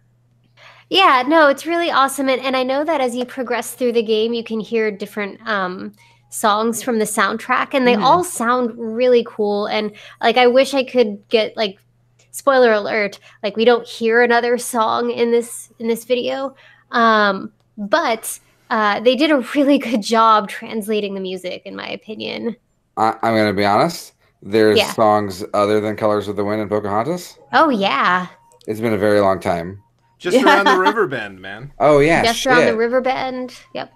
Yeah, no, it's really awesome. And I know that as you progress through the game, you can hear different songs from the soundtrack, and they all sound really cool. And I wish I could get spoiler alert, we don't hear another song in this video. But they did a really good job translating the music, in my opinion. I'm going to be honest. There's Yeah. songs other than Colors of the Wind and Pocahontas. Oh, yeah. It's been a very long time. Just around the river bend, man. Oh, yeah. Just shit. around the river bend. Yep.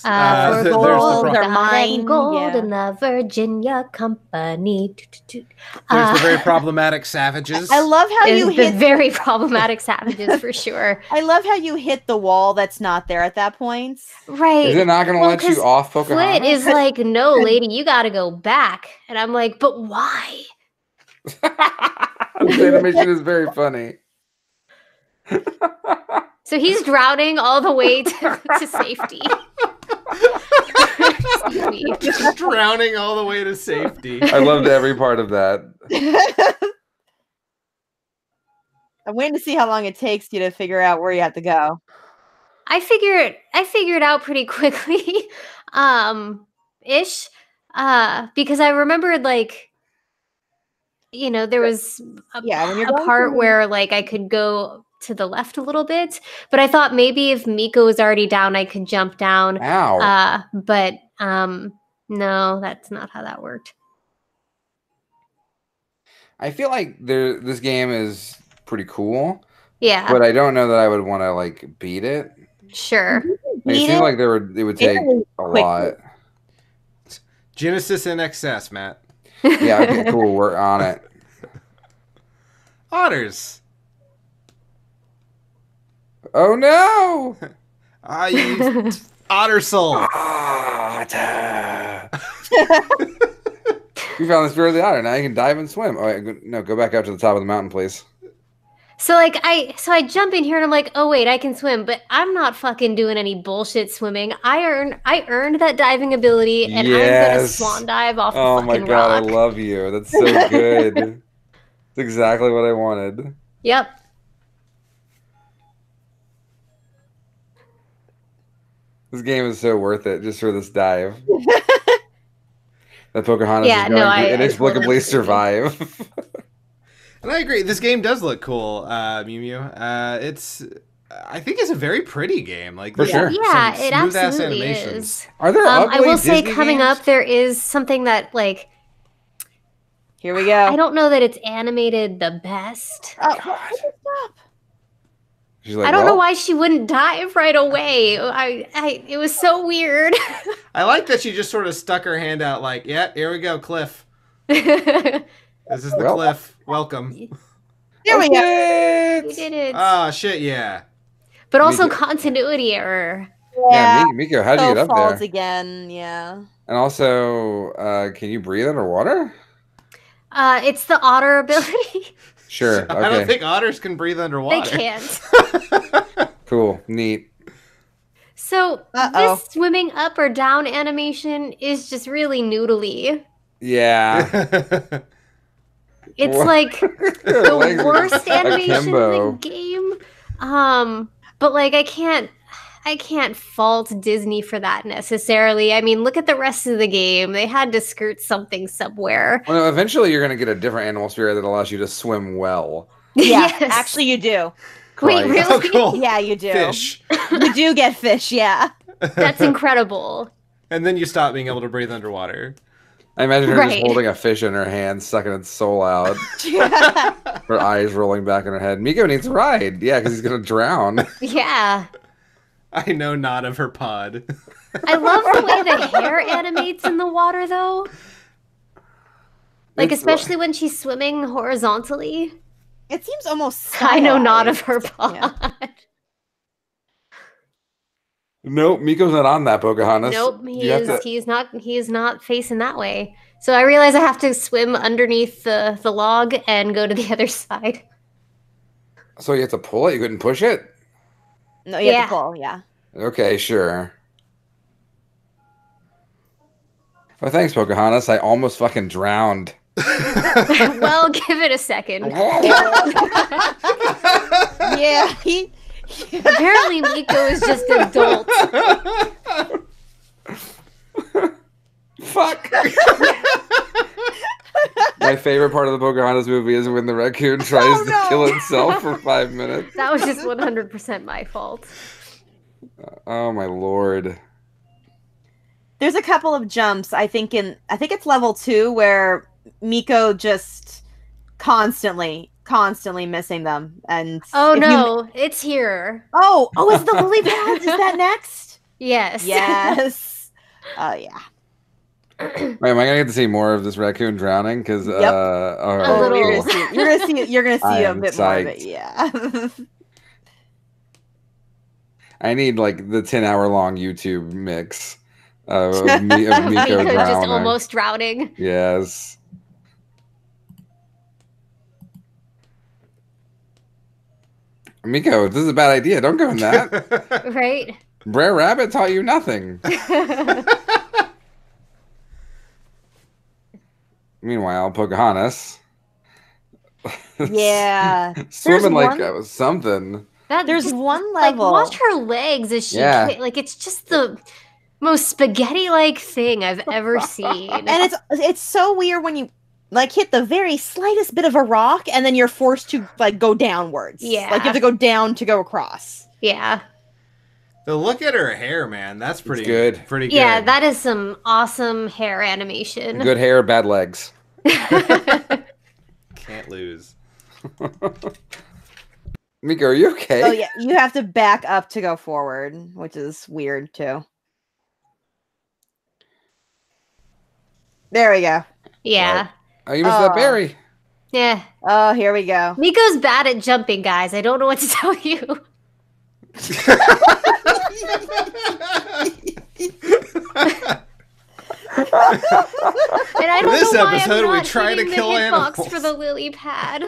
For there's the gold, problem. They're the hot and mine, gold, yeah. and the Virginia Company. There's the very problematic savages. I love how you the hit. very problematic savages for sure. I love how you hit the wall that's not there at that point. Right. Is it not going to Well, let you 'cause off Flit Pocahontas? is like, no, lady, you got to go back. And I'm like, but why? This animation is very funny. So he's drowning all the way to safety. Excuse me. Just drowning all the way to safety. I loved every part of that. I'm waiting to see how long it takes you to figure out where you have to go. I figured out pretty quickly, ish, because I remembered like, there was Yeah, when you're a going part through- where like I could go to the left a little bit, but I thought maybe if Miko was already down, I could jump down. Ow. But no, that's not how that worked. I feel like this game is pretty cool, Yeah, but I don't know that I would want to like beat it. sure. Like, it Beat seems it? like it would take a quickly. lot. Genesis in excess, Matt. Yeah, okay, cool. We're on it. Otters. Oh no! You otter soul. Otter. You found the spirit of the otter. Now you can dive and swim. Oh, wait, no, go back out to the top of the mountain, please. So like I jump in here and I'm like, oh wait, I can swim, but I'm not fucking doing any bullshit swimming. I earned that diving ability, and I'm gonna Yes. swan dive off Oh the my fucking god, rock. I love you. That's so good. That's exactly what I wanted. Yep. This game is so worth it just for this dive. That Pocahontas Yeah, is no, going I to inexplicably totally agree. survive. And I agree. This game does look cool, Mew Mew. I think it's a very pretty game. Like For there's sure. Yeah, some it smooth-ass absolutely animations. is. Are there I ugly will say Disney coming games? up there is something that like Here we go. I don't know that it's animated the best. Oh, God. stop. She's like, I don't know well, why she wouldn't dive right away. It was so weird. I like that she just sort of stuck her hand out like, yeah, here we go, cliff. You This is the Well. cliff. Welcome. There we go. shit! did it. Ah, shit, yeah. But also Miko- continuity error. Yeah, Miko, how'd you So get up falls there? again. Yeah. And also, can you breathe underwater? It's the otter ability. Sure. I don't Okay. think otters can breathe They underwater. can't. Cool. Neat. So Uh-oh. this swimming up or down animation is just really noodly. Yeah. It's What? like the Legs are worst animation in akimbo. the game. But like I can't fault Disney for that necessarily. I mean, look at the rest of the game. They had to skirt something somewhere. Well, no, eventually you're going to get a different animal spirit that allows you to swim well. Yeah. Yes. Actually, you do. Wait, Christ. Oh, really? cool. Yeah, you do. Fish. You do get fish. Yeah. That's incredible. And then you stop being able to breathe underwater. I imagine her just Right. holding a fish in her hand, sucking its soul out, Yeah. her eyes rolling back in her head. Miko needs a ride. Yeah, because he's going to drown. Yeah. I know not of her pod. I love the way the hair animates in the water though. Like It's- especially when she's swimming horizontally. It seems almost. I know not of stylized. her pod. Yeah. Nope, Miko's not on that Pocahontas. Nope, he You have is. to- He is not facing that way. So I realize I have to swim underneath the log and go to the other side. So you have to pull it? You couldn't push it? No, you have Yeah. to pull. Yeah. Okay, sure. Well, thanks, Pocahontas. I almost fucking drowned. Well, give it a second. Yeah. He. Apparently, Miko is just adult. Fuck. My favorite part of the Pocahontas movie is when the raccoon tries Oh, to no. kill itself for 5 minutes. That was just 100% my fault. Oh my lord. There's a couple of jumps. I think it's level 2 where Miko just constantly missing them. And Oh if you- no, it's here. Oh, is the lily pad? Is that next? Yes. Yes. Oh yeah. Wait, am I gonna get to see more of this raccoon drowning? Because Yep. A little. You're gonna see I a am bit more of it. psyched. Yeah. I need like the 10-hour long YouTube mix of Miko Miko just drowning. almost drowning. Yes. Miko, this is a bad idea. Don't go in that. Right? Brer Rabbit taught you nothing. Meanwhile, Pocahontas. Yeah. Swimming like one- that was something. There's just, one like, level. watch her legs as she Yeah. like it's just the most spaghetti-like thing I've ever seen. And it's so weird when you like hit the very slightest bit of a rock and then you're forced to like go downwards. Yeah. Like you have to go down to go across. Yeah. But look at her hair, man. That's pretty good. Pretty good. Yeah, that is some awesome hair animation. Good hair, bad legs. Can't lose. Miko, are you okay? Oh yeah, you have to back up to go forward, which is weird too. There we go. Yeah. Oh, you missed that Oh. berry. Yeah. Oh, here we go. Miko's bad at jumping, guys. I don't know what to tell you. And I don't This know why episode, I'm we not try to hitting the kill hitbox animals. for the lily pad.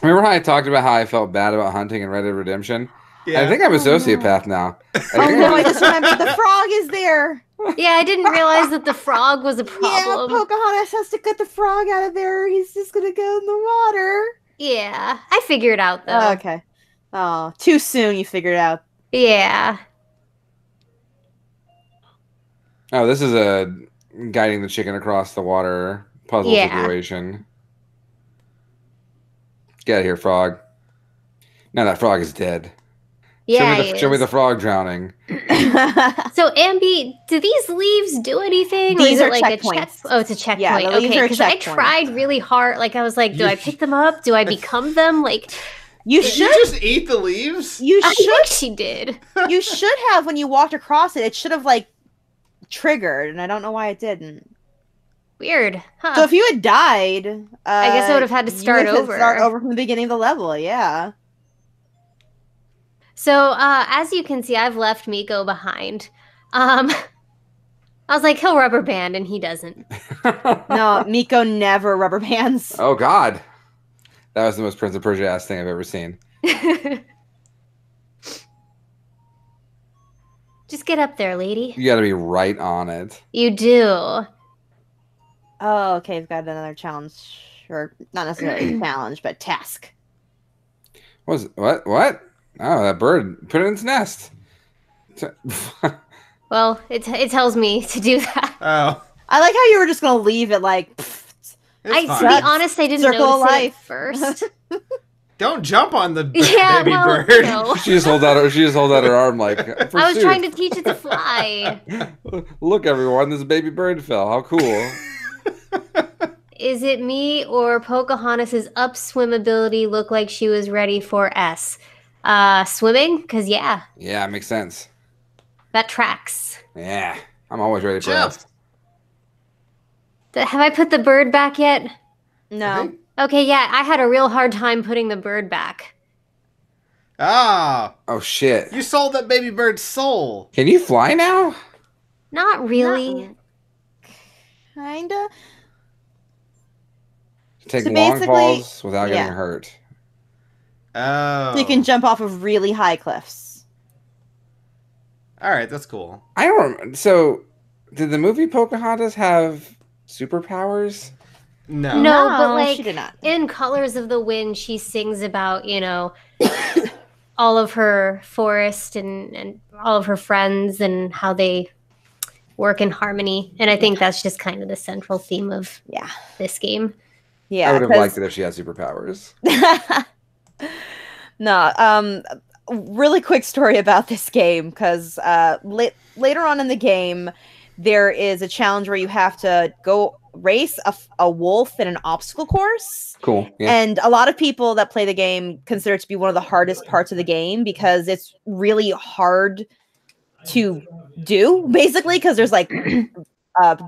Remember how I talked about how I felt bad about hunting in Red Dead Redemption? Yeah. I think I'm a Oh, no. sociopath now. I Oh think no, I'm- I just remembered the frog is there. Yeah, I didn't realize that the frog was a Yeah, problem. Pocahontas has to get the frog out of there. He's just gonna go in the water. Yeah, I figured out though. Oh, okay. Oh, too soon you figured it out. Yeah. Oh, this is a guiding the chicken across the water puzzle Yeah. situation. Get out of here, frog. Now that frog is dead. Yeah. show me he the is. frog drowning. So, Ambi, do these leaves do anything? Or These is are it like a check? checkpoints. Oh, it's a checkpoint. Yeah, the leaves Okay, are a because I checkpoint. tried really hard. Like, I was like, do I pick them up? Do I become them? Like, You Did should. you just eat the leaves? You I should. think she did. You should have when you walked across it. It should have like triggered, and I don't know why it didn't. Weird. Huh. So if you had died, I guess I would have had to you start would have over. Start over from the beginning of the level. Yeah. So, as you can see, I've left Miko behind. I was like, he'll rubber band, and he doesn't. No, Miko never rubber bands. Oh God, that was the most Prince of Persia ass thing I've ever seen. Just get up there, lady. You got to be right on it. You do. Oh, okay. We've got another challenge, or not necessarily a challenge, but task. What? Oh, that bird put it in its nest. Well, it tells me to do that. Oh. I like how you were just gonna leave it like. It's To fine. be honest, I didn't Circle of notice it life. at first. Don't jump on the Yeah, baby well, bird. no. She just holds out her arm like. I was trying to teach it to fly. Look, everyone, this baby bird fell. How cool! Is it me or Pocahontas's upswim ability look like she was ready for S? Swimming? Because, yeah, Yeah, it makes sense. that tracks. Yeah, I'm always ready for Jump. us. Have I put the bird back yet? No. Okay, yeah, I had a real hard time putting the bird back. Ah, Oh shit! you sold that baby bird's soul. Can you fly now? Not really. Kinda. Take So long basically- falls without getting yeah. hurt. Oh. So you can jump off of really high cliffs. All right, that's cool. I don't. So, did the movie Pocahontas have superpowers? No. No, but like she did not. in Colors of the Wind, she sings about, all of her forest and all of her friends and how they work in harmony. And I think that's just kind of the central theme of Yeah. this game. Yeah. I would have 'cause- liked it if she had superpowers. No, really quick story about this game because later on in the game, there is a challenge where you have to go race a wolf in an obstacle course. Cool. Yeah. And a lot of people that play the game consider it to be one of the hardest parts of the game because it's really hard to do, basically, because there's like gaps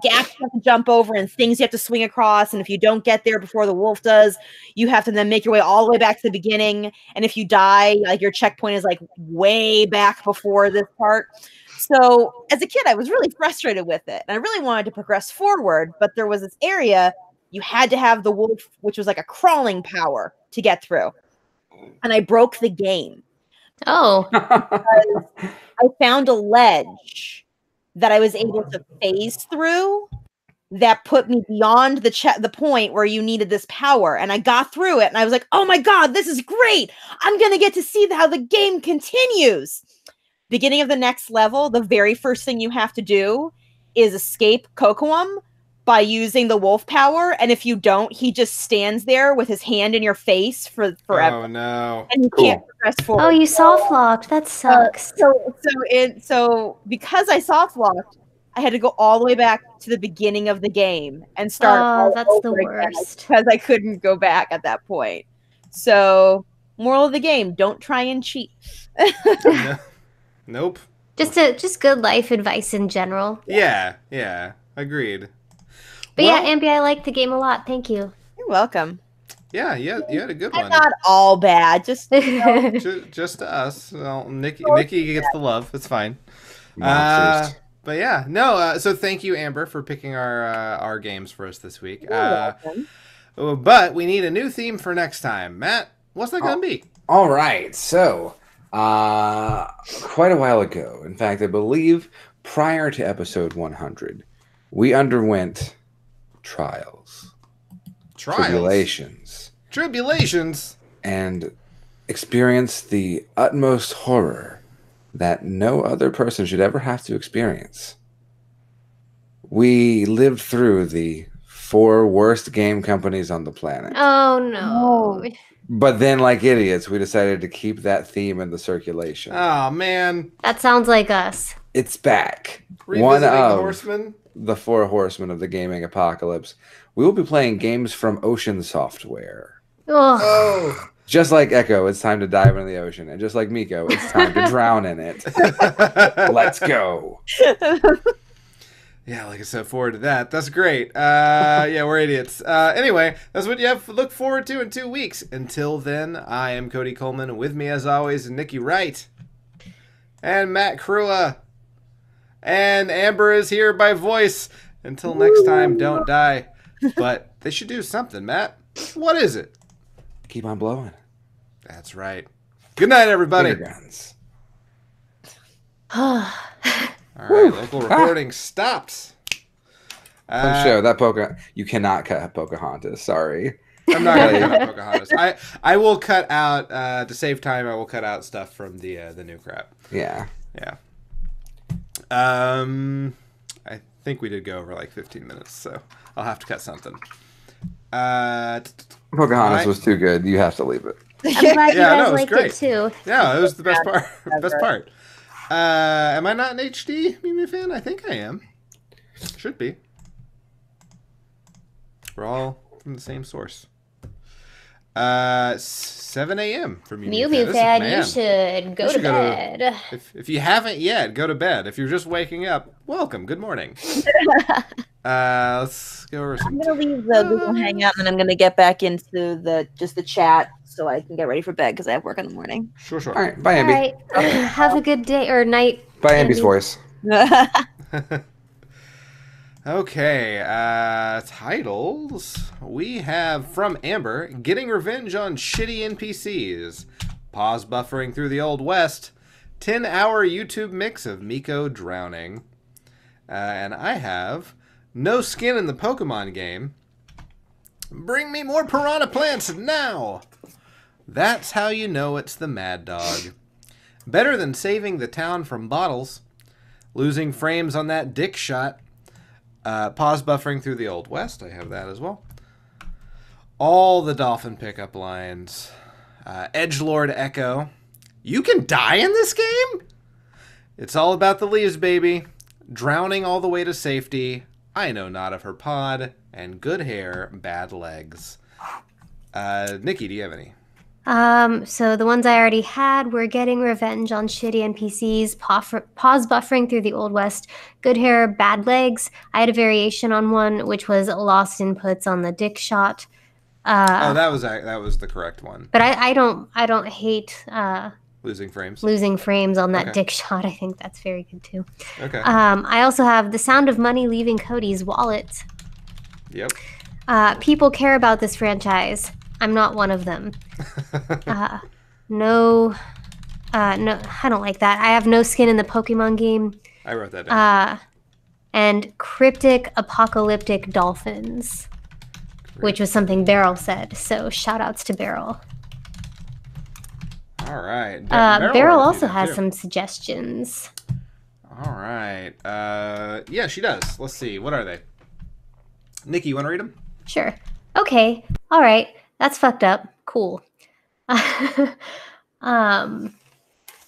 you have to jump over and things you have to swing across. And if you don't get there before the wolf does, you have to then make your way all the way back to the beginning. And if you die, like your checkpoint is like way back before this part. So as a kid, I was really frustrated with it. And I really wanted to progress forward, but there was this area you had to have the wolf, which was like a crawling power to get through. And I broke the game. Oh, I found a ledge that I was able to phase through that put me beyond the point where you needed this power. And I got through it and I was like, oh my God, this is great. I'm going to get to see how the game continues. Beginning of the next level, the very first thing you have to do is escape Kocoum by using the wolf power. And if you don't, he just stands there with his hand in your face for forever. Oh no. And you can't progress forward. oh, you soft locked. That sucks. So because I soft locked, I had to go all the way back to the beginning of the game and start. Oh, that's the worst. Because I couldn't go back at that point. So, moral of the game: don't try and cheat. No. Nope. Just good life advice in general. Yeah, agreed. But Well, yeah, Ambi, I like the game a lot. Thank you. You're welcome. Yeah, you had a good I'm one. not all bad. Just Just to us. Well, Nikki gets the love. It's fine. Monsters. But yeah, no. So thank you, Amber, for picking our games for us this week. welcome. But we need a new theme for next time. Matt, what's that gonna be? All right. So, quite a while ago, in fact, I believe prior to episode 100, we underwent trials, tribulations, and experienced the utmost horror that no other person should ever have to experience. We lived through the 4 worst game companies on the planet. Oh no. But then, like idiots, we decided to keep that theme in the circulation. Oh man, That sounds like us. It's back. One revisiting the of Horseman. the 4 horsemen of the gaming apocalypse. We will be playing games from Ocean Software. Ugh. Oh. Just like Echo, it's time to dive into the ocean. And just like Miko, it's time to drown in it. Let's go. Yeah, like I said, forward to that. That's great. Yeah, we're idiots. Anyway, that's what you have to look forward to in 2 weeks. Until then, I am Cody Coleman. With me, as always, is Nikki Wright. And Matt Crua. And Amber is here by voice. Until next time, don't die. But they should do something, Matt. What is it? Keep on blowing. That's right. Good night, everybody. Finger guns. All right, local recording stopped. Some show that you cannot cut Pocahontas. Sorry. I'm not gonna cut out Pocahontas. I will cut out to save time. I will cut out stuff from the new crap. Yeah. Yeah. I think we did go over like 15 minutes, so I'll have to cut something. Pocahontas was too good. You have to leave it. I'm glad you Yeah, no, guys it was liked great. it too. Yeah, it was the best part. Best part. Am I not an HD Mew fan? I think I am. Should be. We're all from the same source. 7 a.m. for Mew Mew fan, you should go to bed. If you haven't yet, go to bed. If you're just waking up, welcome. Good morning. Let's go over some. I'm gonna leave the Google Hangout and then I'm gonna get back into the chat so I can get ready for bed because I have work in the morning. Sure. All right. Bye, All Ambi. right. Have a good day or night. Bye, Ambi's Ambi. voice. Okay, titles. We have from Amber, Getting Revenge on Shitty NPCs, Pause Buffering Through the Old West, 10-hour YouTube mix of Miko drowning. And I have No Skin in the Pokemon Game. Bring me more piranha plants now! That's how you know it's the Mad Dog. Better than saving the town from bottles. Losing frames on that dick shot. Pause Buffering Through the Old West. I have that as well. All the dolphin pickup lines. Edgelord Echo. You can die in this game? It's all about the leaves, baby. Drowning all the way to safety. I know not of her pod. And good hair, bad legs. Nikki, do you have any? So the ones I already had were Getting Revenge on Shitty NPCs, Pause Buffering Through the Old West, Good Hair, Bad Legs. I had a variation on one, which was Lost Inputs on the Dick Shot. Oh, that was the correct one. But I don't hate Losing frames. losing frames on that Okay. Dick Shot. I think that's very good too. Okay. I also have The Sound of Money Leaving Cody's Wallet. Yep. People care about this franchise. I'm not one of them. No, I don't like that. I have no skin in the Pokemon game. I wrote that down. And Cryptic Apocalyptic Dolphins, which was something Beryl said. So shout outs to Beryl. All right. Beryl wanted to also do that has too. some suggestions. All right. Yeah, she does. Let's see. What are they? Nikki, you want to read them? Sure. Okay. All right. That's fucked up. Cool.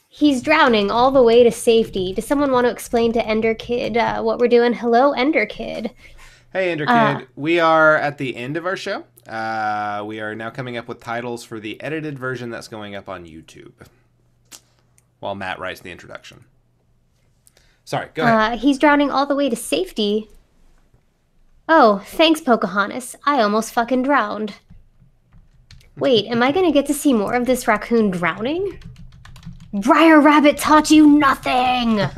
He's drowning all the way to safety. Does someone want to explain to Ender Kid what we're doing? Hello, Ender Kid. Hey, Ender Kid. We are at the end of our show. We are now coming up with titles for the edited version that's going up on YouTube. While Matt writes the introduction. Sorry, go ahead. He's drowning all the way to safety. Oh, thanks, Pocahontas. I almost fucking drowned. Wait, am I gonna get to see more of this raccoon drowning? Briar Rabbit taught you nothing! I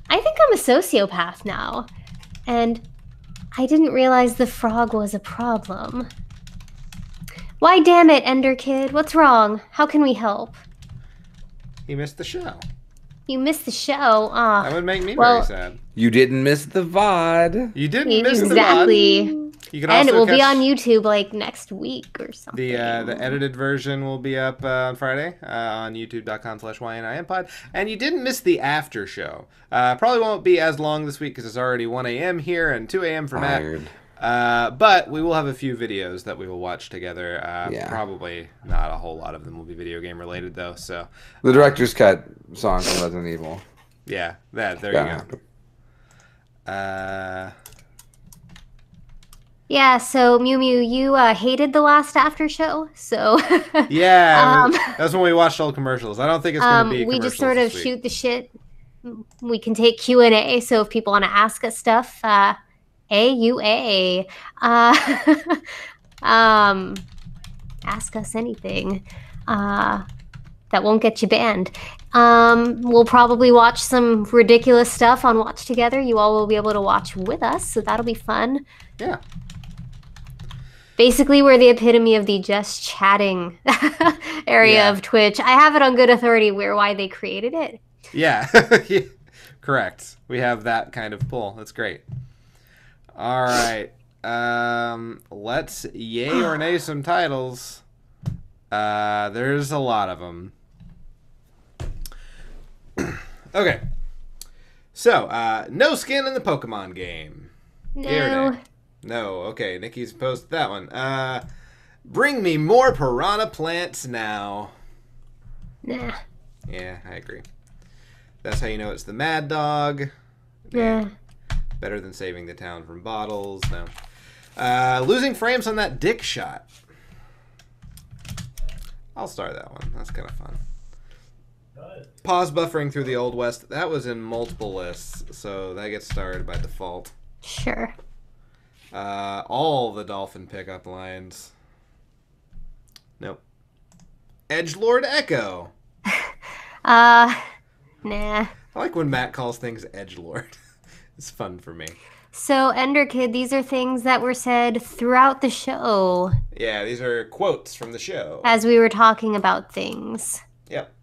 think I'm a sociopath now. And I didn't realize the frog was a problem. Why damn it, Ender Kid? What's wrong? How can we help? He missed the show. You missed the show. Ah, That would make me well, very sad. You didn't miss the VOD. You didn't miss the exactly. VOD. You can And it also will be catch on YouTube like next week or something. the edited version will be up on Friday on youtube.com/ynimpod. And you didn't miss the after show. Probably won't be as long this week because it's already 1 a.m. here and 2 a.m. for Matt. Tired. But we will have a few videos that we will watch together. Yeah. Probably not a whole lot of them will be video game related though. So The director's cut song from Resident Evil. yeah, there Yeah. you go. Yeah, so Mew Mew, you hated the last after show, so Yeah, that's when we watched all the commercials. I don't think it's going to be we just commercials sort of this week. shoot the shit. We can take Q&A, so if people want to ask us stuff, AUA. Ask us anything. That won't get you banned. We'll probably watch some ridiculous stuff on Watch Together. You all will be able to watch with us, so that'll be fun. Yeah. Basically, we're the epitome of the just chatting area Yeah. of Twitch. I have it on good authority why they created it. Yeah. Correct. We have that kind of pull. That's great. All right. Let's yay or nay some titles. There's a lot of them. Okay. So, no skin in the Pokemon game. Yay or No. nay? No. Okay, Nikki's posted that one. Bring me more piranha plants now. Nah. Yeah, I agree. That's how you know it's the Mad Dog. Nah. Better than saving the town from bottles. No. Losing frames on that dick shot. I'll start that one. That's kind of fun. Pause buffering through the Old West. That was in multiple lists, so that gets starred by default. Sure. All the dolphin pickup lines. Nope. Edgelord Echo. Nah. I like when Matt calls things edgelord. It's fun for me. So, Ender Kid, these are things that were said throughout the show Yeah, these are quotes from the show. as we were talking about things. Yep.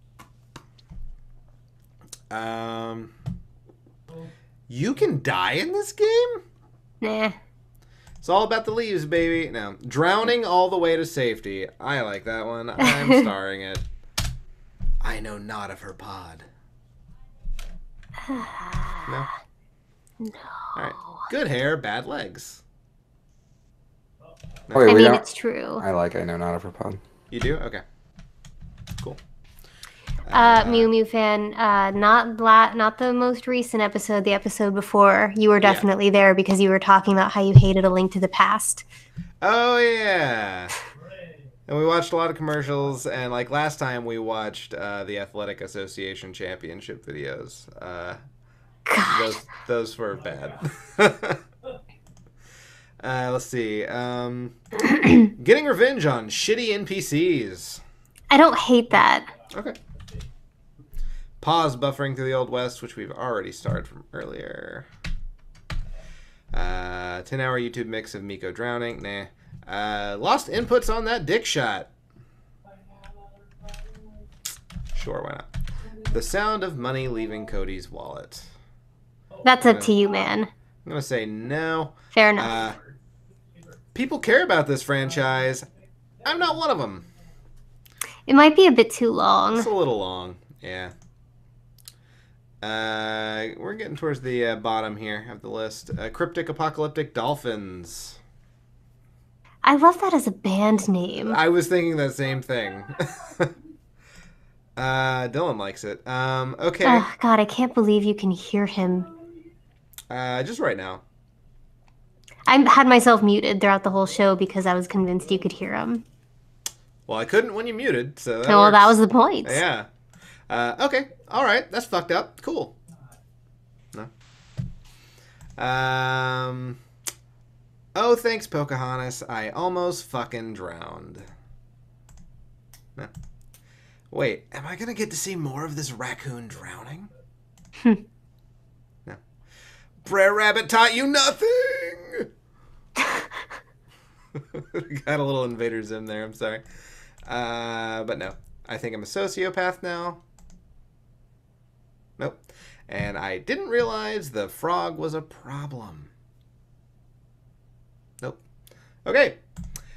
You can die in this game? Nah. It's all about the leaves, baby. No. Drowning all the way to safety. I like that one. I'm starring it. I know not of her pod. No? No. Alright. Good hair, bad legs. Oh, wait, I we mean, don't- it's true. I know not of her pod. You do? Okay. Cool. Mew Mew fan, not the most recent episode, the episode before. You were definitely there because you were talking about how you hated A Link to the Past. Oh, yeah. And we watched a lot of commercials, and like last time we watched the Athletic Association Championship videos. God. Those were bad. Let's see. Getting revenge on shitty NPCs. I don't hate that. Okay. Pause buffering through the Old West, which we've already started from earlier. 10-hour YouTube mix of Miko drowning. Nah. Lost inputs on that dick shot. Sure, why not? The sound of money leaving Cody's wallet. That's up to you, man. I'm going to say no. Fair enough. People care about this franchise. I'm not one of them. It might be a bit too long. It's a little long. Yeah. We're getting towards the bottom here of the list. Cryptic Apocalyptic Dolphins. I love that as a band name. I was thinking that same thing. Dylan likes it. Okay. Oh, God, I can't believe you can hear him. Just right now. I had myself muted throughout the whole show because I was convinced you could hear him. Well, I couldn't when you muted, so that Well, that works. was the point. Yeah. Okay. All right. That's fucked up. Cool. No. Oh, thanks, Pocahontas. I almost fucking drowned. No. Wait, am I gonna get to see more of this raccoon drowning? No. Brer Rabbit taught you nothing! Got a little Invader Zim there, I'm sorry. But no. I think I'm a sociopath now. Nope. And I didn't realize the frog was a problem. Nope. Okay.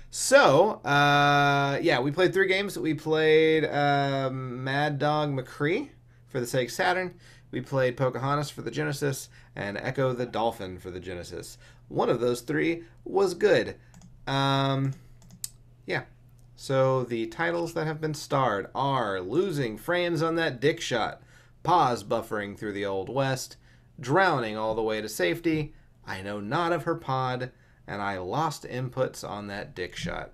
So, yeah, we played 3 games. We played Mad Dog McCree for the Sega Saturn. We played Pocahontas for the Genesis and Echo the Dolphin for the Genesis. One of those 3 was good. Yeah. So the titles that have been starred are Losing Frames on That Dick Shot, Pause Buffering Through the Old West, Drowning All the Way to Safety, I Know Not of Her Pod, and I Lost Inputs on That Dick Shot.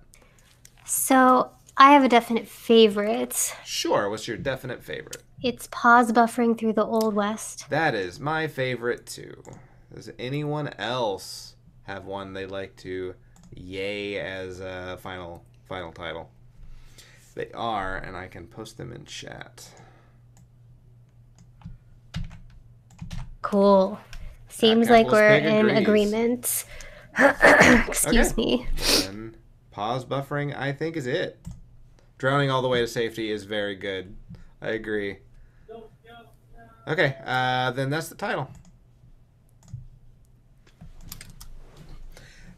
So, I have a definite favorite. Sure, what's your definite favorite? It's Pause Buffering Through the Old West. That is my favorite too. Does anyone else have one they'd like to yay as a final title? They are, and I can post them in chat. Cool. Seems like Capitalist we're Pig in agrees. agreement. Excuse Okay. me. And pause buffering, I think, is it. Drowning all the way to safety is very good. I agree. Okay, then that's the title.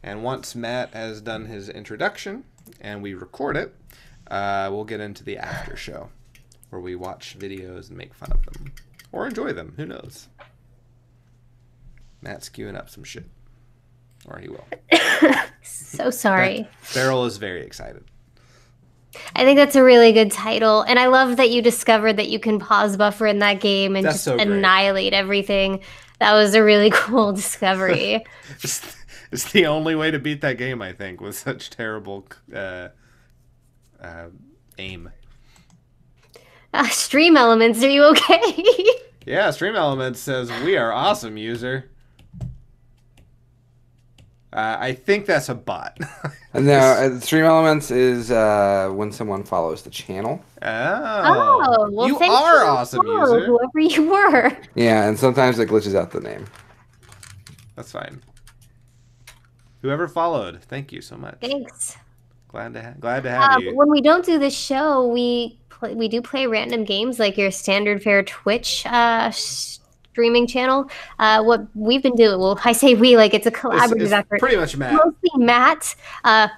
And once Matt has done his introduction and we record it, we'll get into the after show where we watch videos and make fun of them. Or enjoy them, who knows. Matt's queuing up some shit. Or he will. So sorry. Beryl is very excited. I think that's a really good title. And I love that you discovered that you can pause buffer in that game and That's just so great. annihilate everything. That was a really cool discovery. It's the only way to beat that game, I think, with such terrible aim. Stream Elements, are you okay? Yeah, Stream Elements says, we are awesome, user. I think that's a bot. No, Stream Elements is when someone follows the channel. Oh, well, you thank are you. awesome, Follow user. whoever you were. Yeah, and sometimes it glitches out the name. That's fine. Whoever followed, thank you so much. Thanks. Glad to have you. When we don't do this show, we do play random games like your standard fare Twitch streaming channel. What we've been doing, well, I say we, like it's a collaborative It's effort. pretty much Matt. Mostly Matt.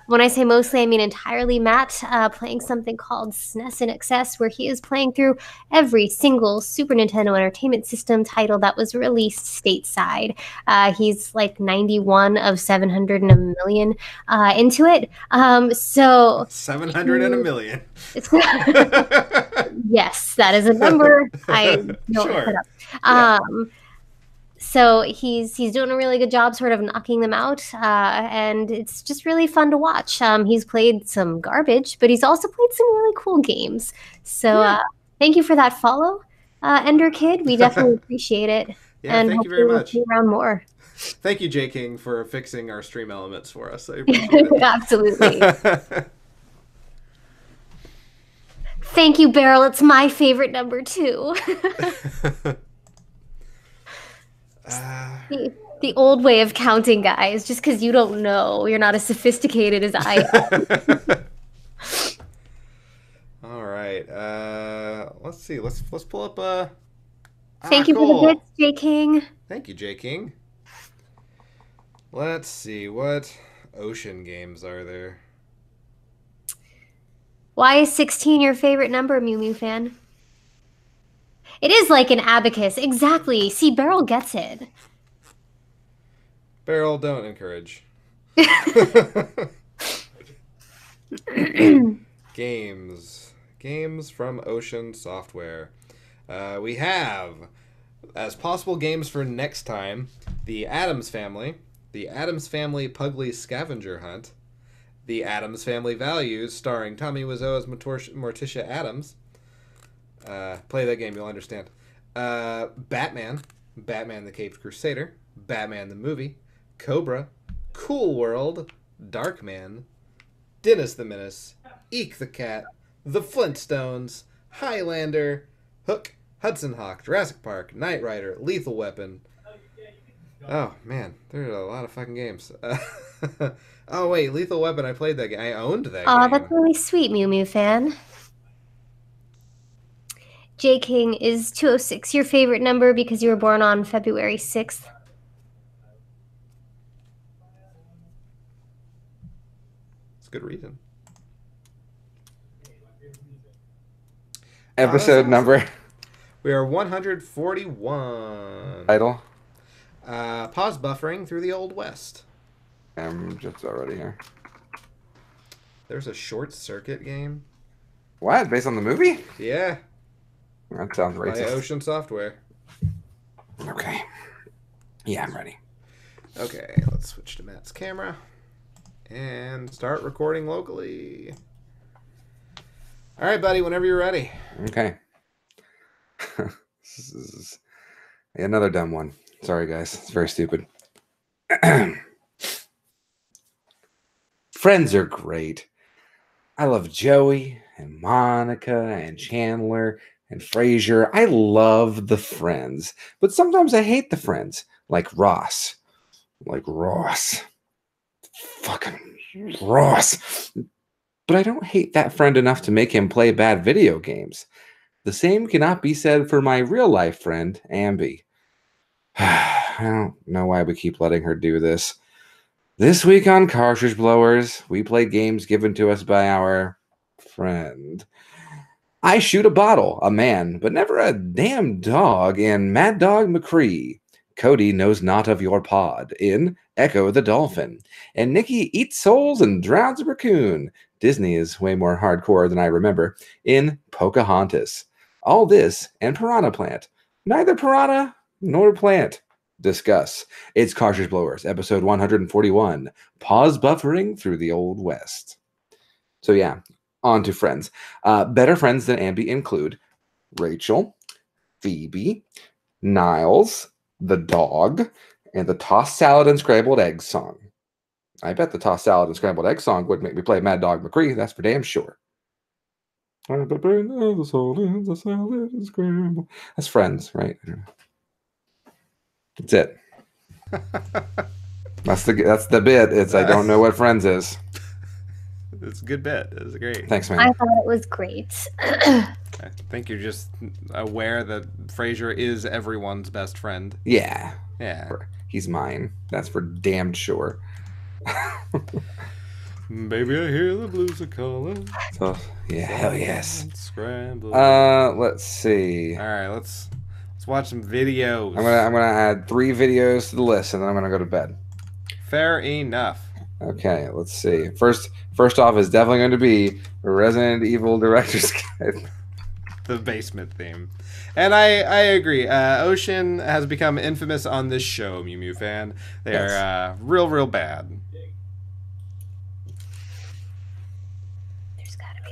When I say mostly, I mean entirely Matt, playing something called SNES in Excess, where he is playing through every single Super Nintendo Entertainment System title that was released stateside. He's like 91 of 700 and a million into it. So 700 and a million. it's yes, that is a number. I don't Sure. put up. Yeah. So he's doing a really good job sort of knocking them out, and it's just really fun to watch. He's played some garbage, but he's also played some really cool games. So thank you for that follow, Ender Kid. We definitely appreciate it. Yeah, and thank you very much. We'll see you around more. Thank you, J King, for fixing our stream elements for us. I appreciate it. Absolutely. Thank you, Beryl. It's my favorite number too. The old way of counting, guys, just because you don't know. You're not as sophisticated as I am. All right. Let's see. Let's pull up Thank you for the bits, J King. Thank you, J King. Let's see. What ocean games are there? Why is 16 your favorite number, Mew Mew fan? It is like an abacus. Exactly. See, Beryl gets it. Beryl, don't encourage. Games. Games from Ocean Software. We have, as possible games for next time, The Addams Family, The Addams Family Pugly Scavenger Hunt, The Addams Family Values, starring Tommy Wiseau as Morticia Addams. Play that game, you'll understand. Batman, Batman the Caped Crusader, Batman the Movie, Cobra, Cool World, Darkman, Dennis the Menace, Eek the Cat, The Flintstones, Highlander, Hook, Hudson Hawk, Jurassic Park, Knight Rider, Lethal Weapon. Oh, man, there are a lot of fucking games. Oh, wait, Lethal Weapon, I played that game. I owned that game. Oh, that's really sweet, Mew Mew fan. J King, is 206 your favorite number because you were born on February 6th? It's a good reason. Episode number. We are 141. Title. Pause buffering through the Old West. I'm just already here. There's a short circuit game. What? Based on the movie? Yeah. That sounds By racist. Ocean Software. Okay. Yeah, I'm ready. Okay, let's switch to Matt's camera and start recording locally. All right, buddy, whenever you're ready. Okay. This is another dumb one. Sorry, guys. It's very stupid. Friends are great. I love Joey and Monica and Chandler and Frasier. I love the Friends. But sometimes I hate the Friends. Like Ross. Fucking Ross. But I don't hate that friend enough to make him play bad video games. The same cannot be said for my real-life friend, Ambi. I don't know why we keep letting her do this. This week on Cartridge Blowers, we play games given to us by our friend. I shoot a bottle, a man, but never a damn dog in Mad Dog McCree. Cody knows not of your pod in Echo the Dolphin. And Nikki eats souls and drowns a raccoon. Disney is way more hardcore than I remember in Pocahontas. All this and Piranha Plant. Neither Piranha nor Plant. Discuss. It's Cartridge Blowers, episode 141. Pause buffering through the Old West. So yeah, on to friends. Better friends than Ambi include Rachel, Phoebe, Niles, the dog, and the tossed salad and scrambled eggs song. I bet the tossed salad and scrambled egg song would make me play Mad Dog McCree. That's for damn sure. The salad and scrambled. That's Friends, right? That's it. That's the bit. It's I don't know what Friends is. It's a good bit. It's great. Thanks, man. I thought it was great. I think you're just aware that Frasier is everyone's best friend. Yeah. Yeah. He's mine. That's for damn sure. Baby, I hear the blues are calling. So, yeah, hell yes. Scramble. Let's see. All right, let's watch some videos. I'm gonna add 3 videos to the list, and then I'm gonna go to bed. Fair enough. Okay, let's see. First off is definitely going to be Resident Evil Director's Guide. the basement theme. And I agree. Ocean has become infamous on this show, Mew Mew fan. They are real bad. There's gotta be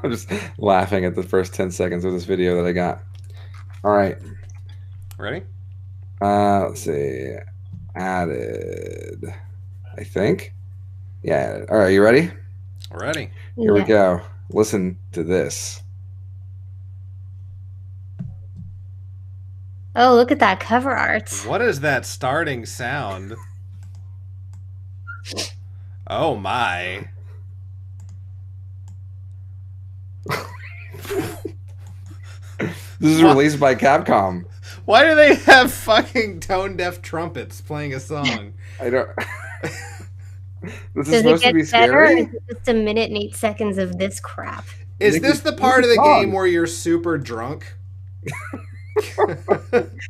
I'm just laughing at the first 10 seconds of this video that I got. All right. Ready? Let's see. Added, I think. Yeah. All right. You ready? Ready. Here we go. Listen to this. Oh, look at that cover art. What is that starting sound? Oh my. This is released by Capcom. Why do they have fucking tone deaf trumpets playing a song? I don't. This is Does it supposed to get be better? Or scary. is it just a minute and 8 seconds of this crap? Is Nick, this the part of the song. game where you're super drunk?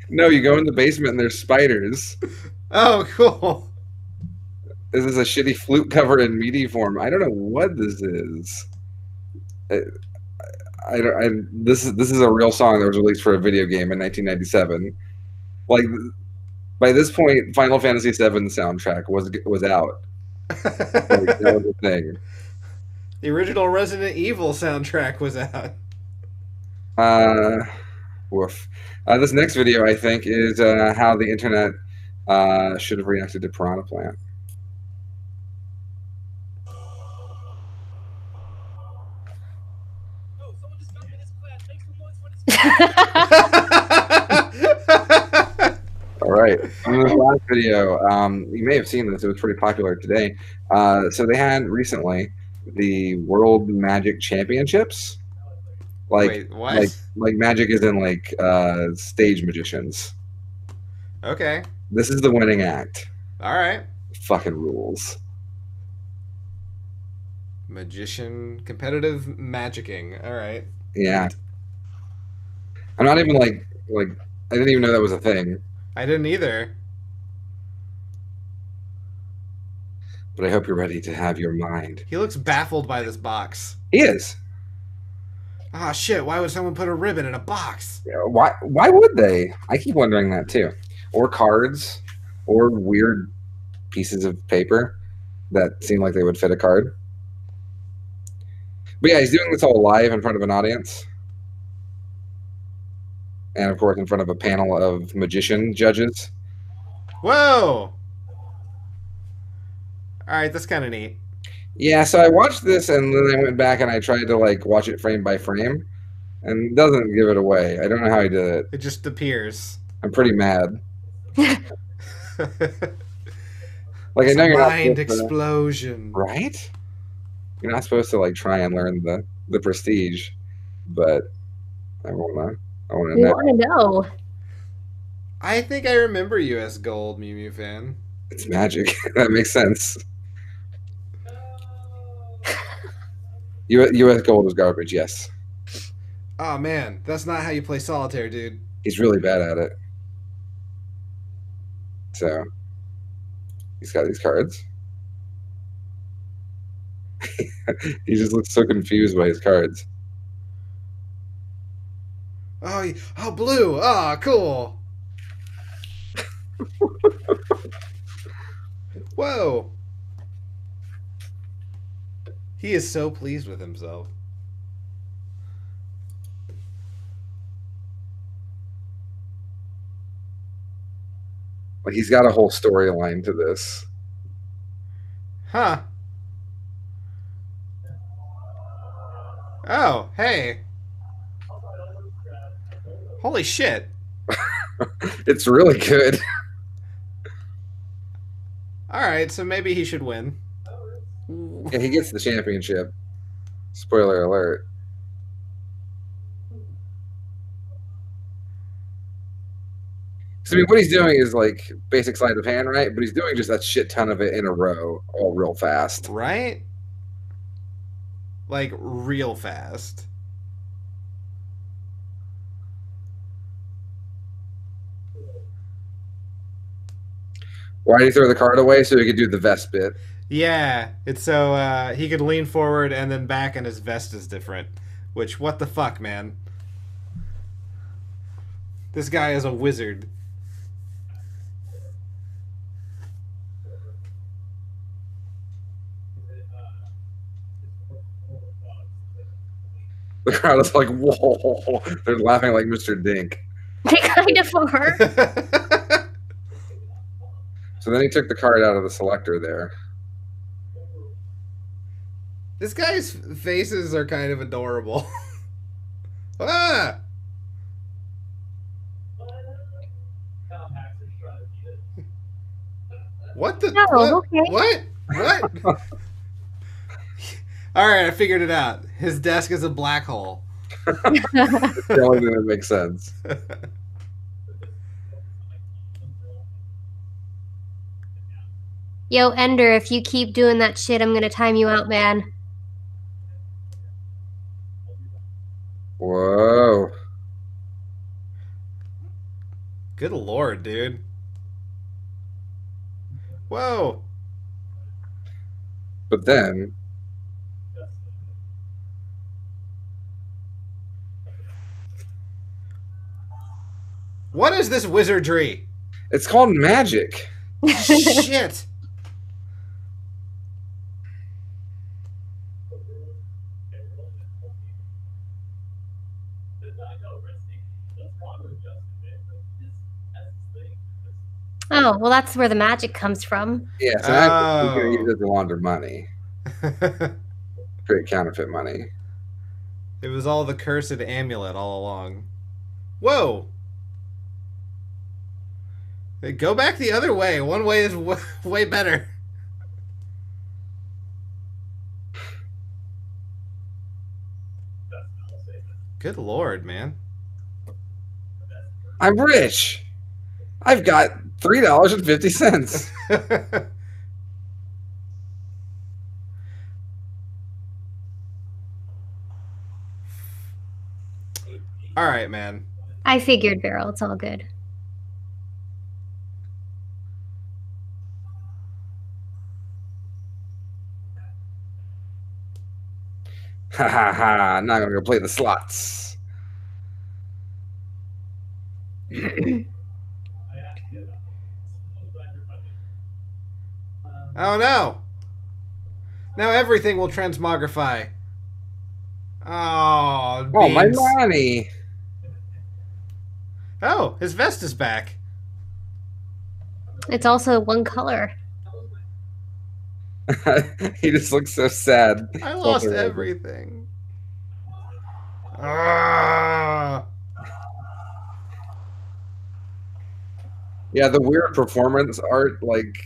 No, you go in the basement and there's spiders. Oh, cool. This is a shitty flute cover in MIDI form. I don't know what this is. This is a real song that was released for a video game in 1997. Like, by this point, Final Fantasy VII soundtrack was out. Like, that was a thing. The original Resident Evil soundtrack was out. Woof. This next video, I think, is how the internet should have reacted to Piranha Plant. All right. In this last video, you may have seen this. It was pretty popular today. So they had recently the World Magic Championships. Wait, what? Like magic is in like stage magicians. Okay. This is the winning act. All right. Fucking rules. Magician, competitive magicking. All right. Yeah. I'm not even like I didn't even know that was a thing. I didn't either. But I hope you're ready to have your mind. He looks baffled by this box. He is. Ah, shit. Why would someone put a ribbon in a box? Why would they? I keep wondering that too. Or cards, or weird pieces of paper that seem like they would fit a card. But yeah, he's doing this all live in front of an audience. And of course in front of a panel of magician judges. Whoa! Alright, that's kind of neat. Yeah, so I watched this and then I went back and I tried to like watch it frame by frame. And it doesn't give it away. I don't know how he did it. It just appears. I'm pretty mad. Like I know you're not mind supposed to- explosion. Right? You're not supposed to like try and learn the prestige, but I wanna We know. want to know. I think I remember US Gold, Mew Mew fan. It's magic. That makes sense. U.S. Gold is garbage. Yes, Oh man, that's not how you play solitaire, dude. he's really bad at it. So he's got these cards. He just looks so confused by his cards. Oh, blue. Ah, cool. Whoa. He is so pleased with himself. Like he's got a whole storyline to this. Huh. Oh, hey. Holy shit. It's really good. Alright, so maybe he should win. Yeah, he gets the championship. Spoiler alert. So, I mean, what he's doing is like basic sleight of hand, right? But he's doing just a shit ton of it in a row, all real fast. Right? Like, real fast. Why did he throw the card away? So he could do the vest bit. Yeah, it's so he could lean forward and then back, and his vest is different. Which, what the fuck, man? This guy is a wizard. The crowd is like, whoa. They're laughing like Mr. Dink. They kind of are. So then he took the card out of the selector there. This guy's faces are kind of adorable. Ah! What the? Oh, what? okay. What? What? All right, I figured it out. His desk is a black hole. The only thing that makes sense. Yo, Ender, if you keep doing that shit, I'm gonna time you out, man. Whoa. Good lord, dude. Whoa. But then What is this wizardry? it's called magic. Shit. Oh, well, that's where the magic comes from. Yeah, so now he's Oh. going to use it to launder money, create counterfeit money. It was all the cursed amulet all along. Whoa. Hey, go back the other way. One way is way better. Good lord, man. I'm rich. I've got $3.50. All right, man. I figured, Beryl. It's all good. Ha ha ha. Now I'm going to go play the slots. Oh no! Now everything will transmogrify. Oh, Oh, my beans. money. Oh, his vest is back. It's also one color. He just looks so sad. I lost Filter over. everything. Ah. Yeah, the weird performance art, like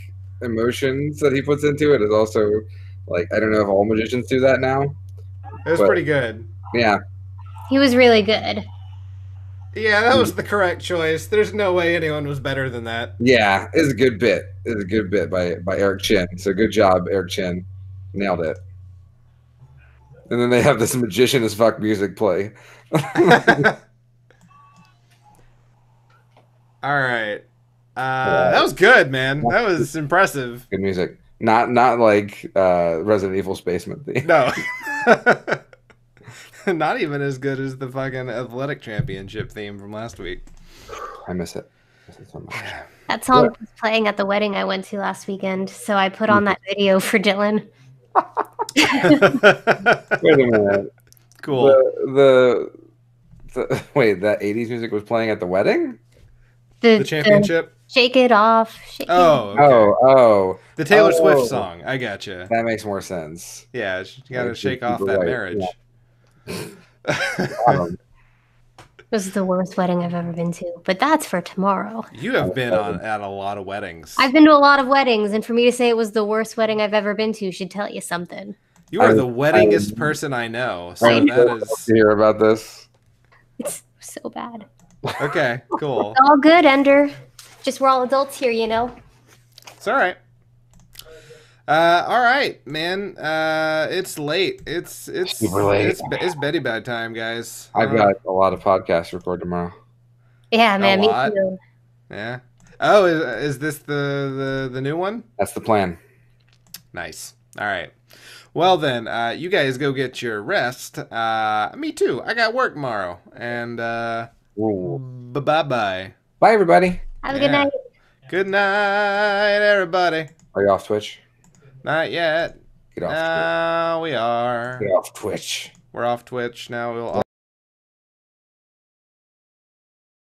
emotions that he puts into it, is also like, I don't know if all magicians do that now. It was But- pretty good. Yeah, He was really good. Yeah, that was the correct choice. There's no way anyone was better than that. yeah, it's a good bit. It's a good bit by Eric Chin. So good job, Eric Chin. Nailed it. And then they have this magician as fuck music play. All right. That was good, man. That was impressive. Good music. Not like Resident Evil Basement theme. No. Not even as good as the fucking athletic championship theme from last week. I miss it. I miss it so much. That song was playing at the wedding I went to last weekend, so I put on that video for Dylan. Wait a minute. Cool. The wait, that 80s music was playing at the wedding? The championship? Shake It Off. Shake It Oh, okay. Oh. The Taylor Oh. Swift song. I gotcha. That makes more sense. Yeah, you gotta Like, shake you're off that right, marriage. This is the worst wedding I've ever been to, but that's for tomorrow. You have been at a lot of weddings. I've been to a lot of weddings, and for me to say it was the worst wedding I've ever been to should tell you something. You are I- the weddingest person I know. So I'm that so is to hear about this. It's so bad. okay. Cool. It's all good, Ender. Just we're all adults here, you know? It's all right. All right, man. It's late. It's Super late. It's Betty bad time, guys. I've got a lot of podcasts to record tomorrow. Yeah, man, me lot. too. Yeah. Oh, is this the new one? That's the plan. Nice. All right. Well then, you guys go get your rest. Me too. I got work tomorrow. And Ooh. bye-bye. Bye, everybody. Have a good night. Good night, everybody. Are you off Twitch? Not yet. Get off Now we are. Twitch. Get off Twitch. We're off Twitch now. We'll